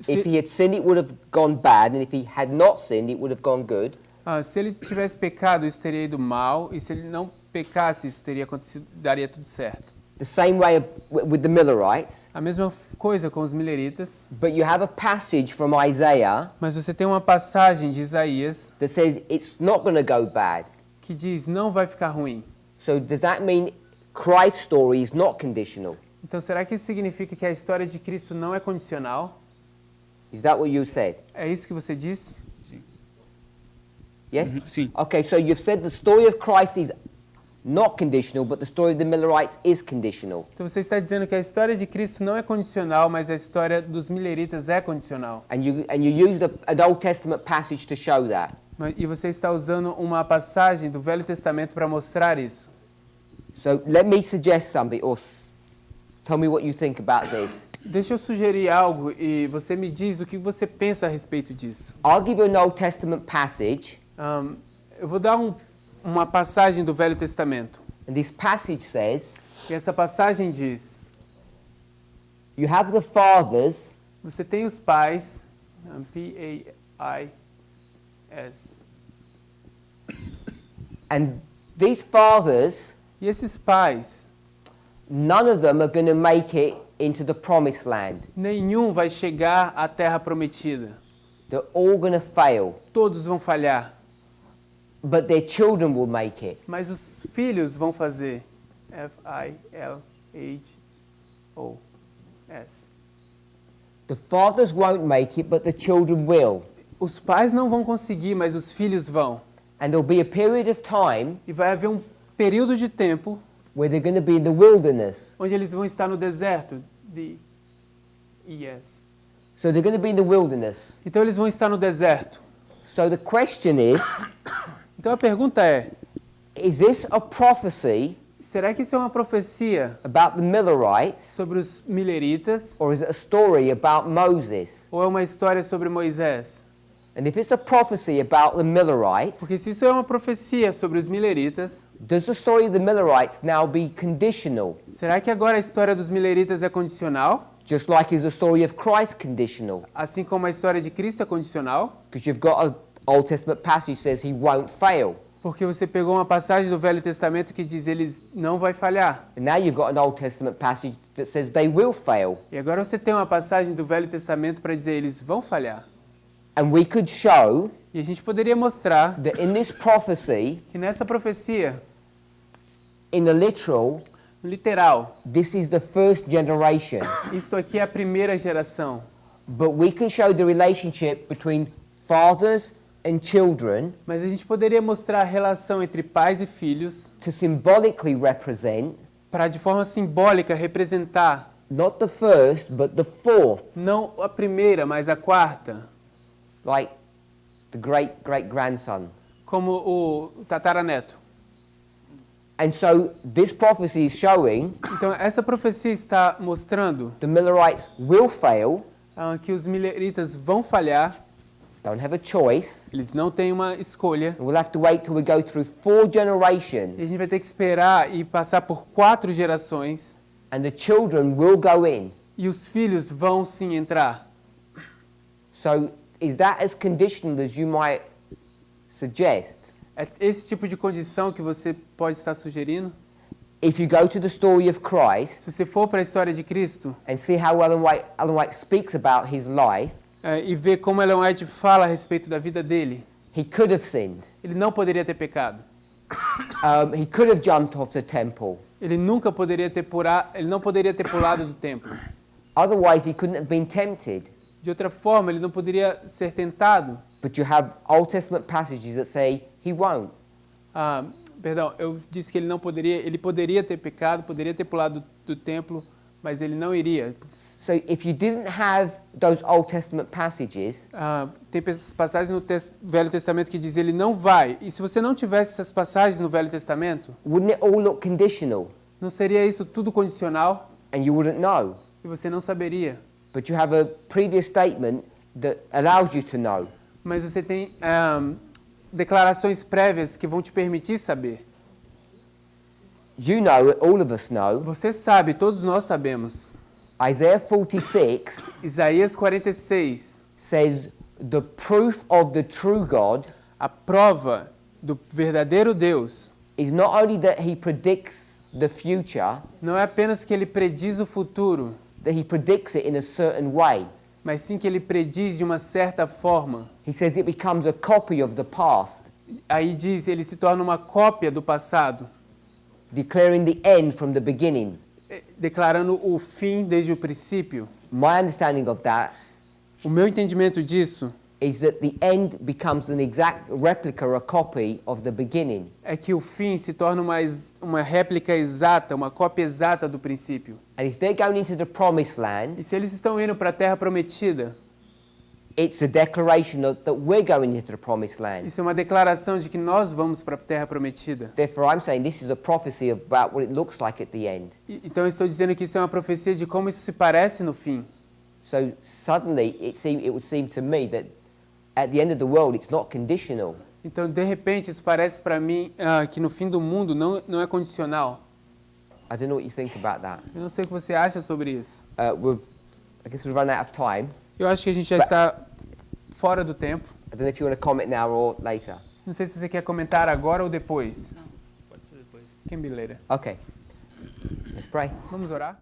If he had sinned, it would have gone bad, and if he had not sinned, it would have gone good. Se ele tivesse pecado, isso teria ido mal, e se ele não pecasse, isso teria acontecido, daria tudo certo. The same way with the Millerites. A mesma coisa com os milleritas. But you have a passage from Isaiah. Mas você tem uma passagem de Isaías that says it's not going to go bad. Que diz não vai ficar ruim. So does that mean Christ's story is not conditional? Então será que isso significa que a história de Cristo não é condicional? Is that what you said? É isso que você disse? Sim. Yes? Sim. Okay, so you've said the story of Christ is not conditional, but the story of the Millerites is conditional. Então você está dizendo que a história de Cristo não é condicional, mas a história dos milleritas é condicional. And you used an Old Testament passage to show that. E você está usando uma passagem do Velho Testamento para mostrar isso. So let me suggest something, or tell me what you think about this. Deixa eu sugerir algo e você me diz o que você pensa a respeito disso. I'll give you an Old Testament passage. Eu vou dar uma passagem do Velho Testamento. And this passage says, e essa passagem diz: you have the fathers. Você tem os pais, P-A-I-S. And these fathers, e esses pais, none of them are going to make it into the promised land. Nenhum vai chegar à terra prometida. They're all going to fail. Todos vão falhar. but their children will make it. Mas os filhos vão fazer. F-I-L-H-O-S. The fathers won't make it, but the children will. Os pais não vão conseguir, mas os filhos vão. And there'll be a period of time E vai haver um período de tempo where they're going to be in the wilderness. onde eles vão estar no deserto. D-E-S. So they're going to be in the wilderness. Então eles vão estar no deserto. So the question is, Então a pergunta é, is this a prophecy será que isso é uma profecia about the Millerites, sobre os mileritas or is it a story about Moses? ou é uma história sobre Moisés? And if it's a prophecy about the Millerites, Porque se isso é uma profecia sobre os mileritas, does the story of the Millerites now be conditional? será que agora a história dos mileritas é condicional? Just like is the story of Christ conditional? Assim como a história de Cristo é condicional? Because you've got an Old Testament passage that says he won't fail. Porque você pegou uma passagem do Velho Testamento que diz ele não vai falhar. And now you've got an Old Testament passage that says they will fail. E agora você tem uma passagem do Velho Testamento para dizer eles vão falhar. And we could show E a gente poderia mostrar that in this prophecy, que nessa profecia, in the literal, literal, this is the first generation. isto aqui é a primeira geração. But we can show the relationship between fathers and children Mas a gente poderia mostrar a relação entre pais e filhos to symbolically represent para de forma simbólica representar not the first but the fourth, não a primeira, mas a quarta, like the great-great-grandson. como o tataraneto. And so this prophecy is showing Então essa profecia está mostrando the Millerites will fail, que os mileritas vão falhar, don't have a choice, eles não têm uma escolha. and we'll have to wait till we go through 4 E a generations, gente vai ter que esperar e passar por 4 gerações and the children will go in. e os filhos vão sim entrar. So is that as conditional as you might suggest? É esse tipo de condição que você pode estar sugerindo? If you go to the story of Christ Se você for para a história de Cristo and see how Ellen White speaks about his life, e ver como Ellen White fala a respeito da vida dele, he could have sinned. ele não poderia ter pecado. He could have jumped off the temple. Ele não poderia ter pulado do templo. Otherwise, he couldn't have been tempted. De outra forma, ele não poderia ser tentado. But you have Old Testament passages that say he won't. Perdão, eu disse que ele poderia ter pecado, poderia ter pulado do templo, mas ele não iria. So if you didn't have those Old Testament passages, Tem passagens no Velho Testamento que diz ele não vai. E se você não tivesse essas passagens no Velho Testamento, wouldn't it all look conditional? não seria isso tudo condicional? And you wouldn't know. E você não saberia. But you have a previous statement that allows you to know. Mas você tem declarações prévias que vão te permitir saber. You know, all of us know, Você sabe, todos nós sabemos. Isaiah 46 Isaías 46, says the proof of the true God a prova do verdadeiro Deus is not only that he predicts the future, não é apenas que ele prediz o futuro, that he predicts it in a certain way. mas sim que ele prediz de uma certa forma. He says it becomes a copy of the past, Aí diz, ele se torna uma cópia do passado, declaring the end from the beginning. declarando o fim desde o princípio. My understanding of that O meu entendimento disso is that the end becomes an exact replica, a copy of the beginning. é que o fim se torna uma réplica exata, uma cópia exata do princípio. And if they're going into the promised land, E se eles estão indo para a Terra Prometida, it's a declaration that we're going into the promised land. isso é uma declaração de que nós vamos para a Terra Prometida. Therefore, I'm saying this is a prophecy about what it looks like at the end. Então eu estou dizendo que isso é uma profecia de como isso se parece no fim. So suddenly, it would seem to me that at the end of the world, it's not conditional. Então, de repente, isso parece para mim que no fim do mundo não é condicional. I don't know what you think about that. Eu não sei o que você acha sobre isso. I guess we've run out of time. Eu acho que a gente já está fora do tempo. I don't know if you want to comment now or later. Não sei se você quer comentar agora ou depois. Pode ser depois. Can be later. Okay. Let's pray. Vamos orar?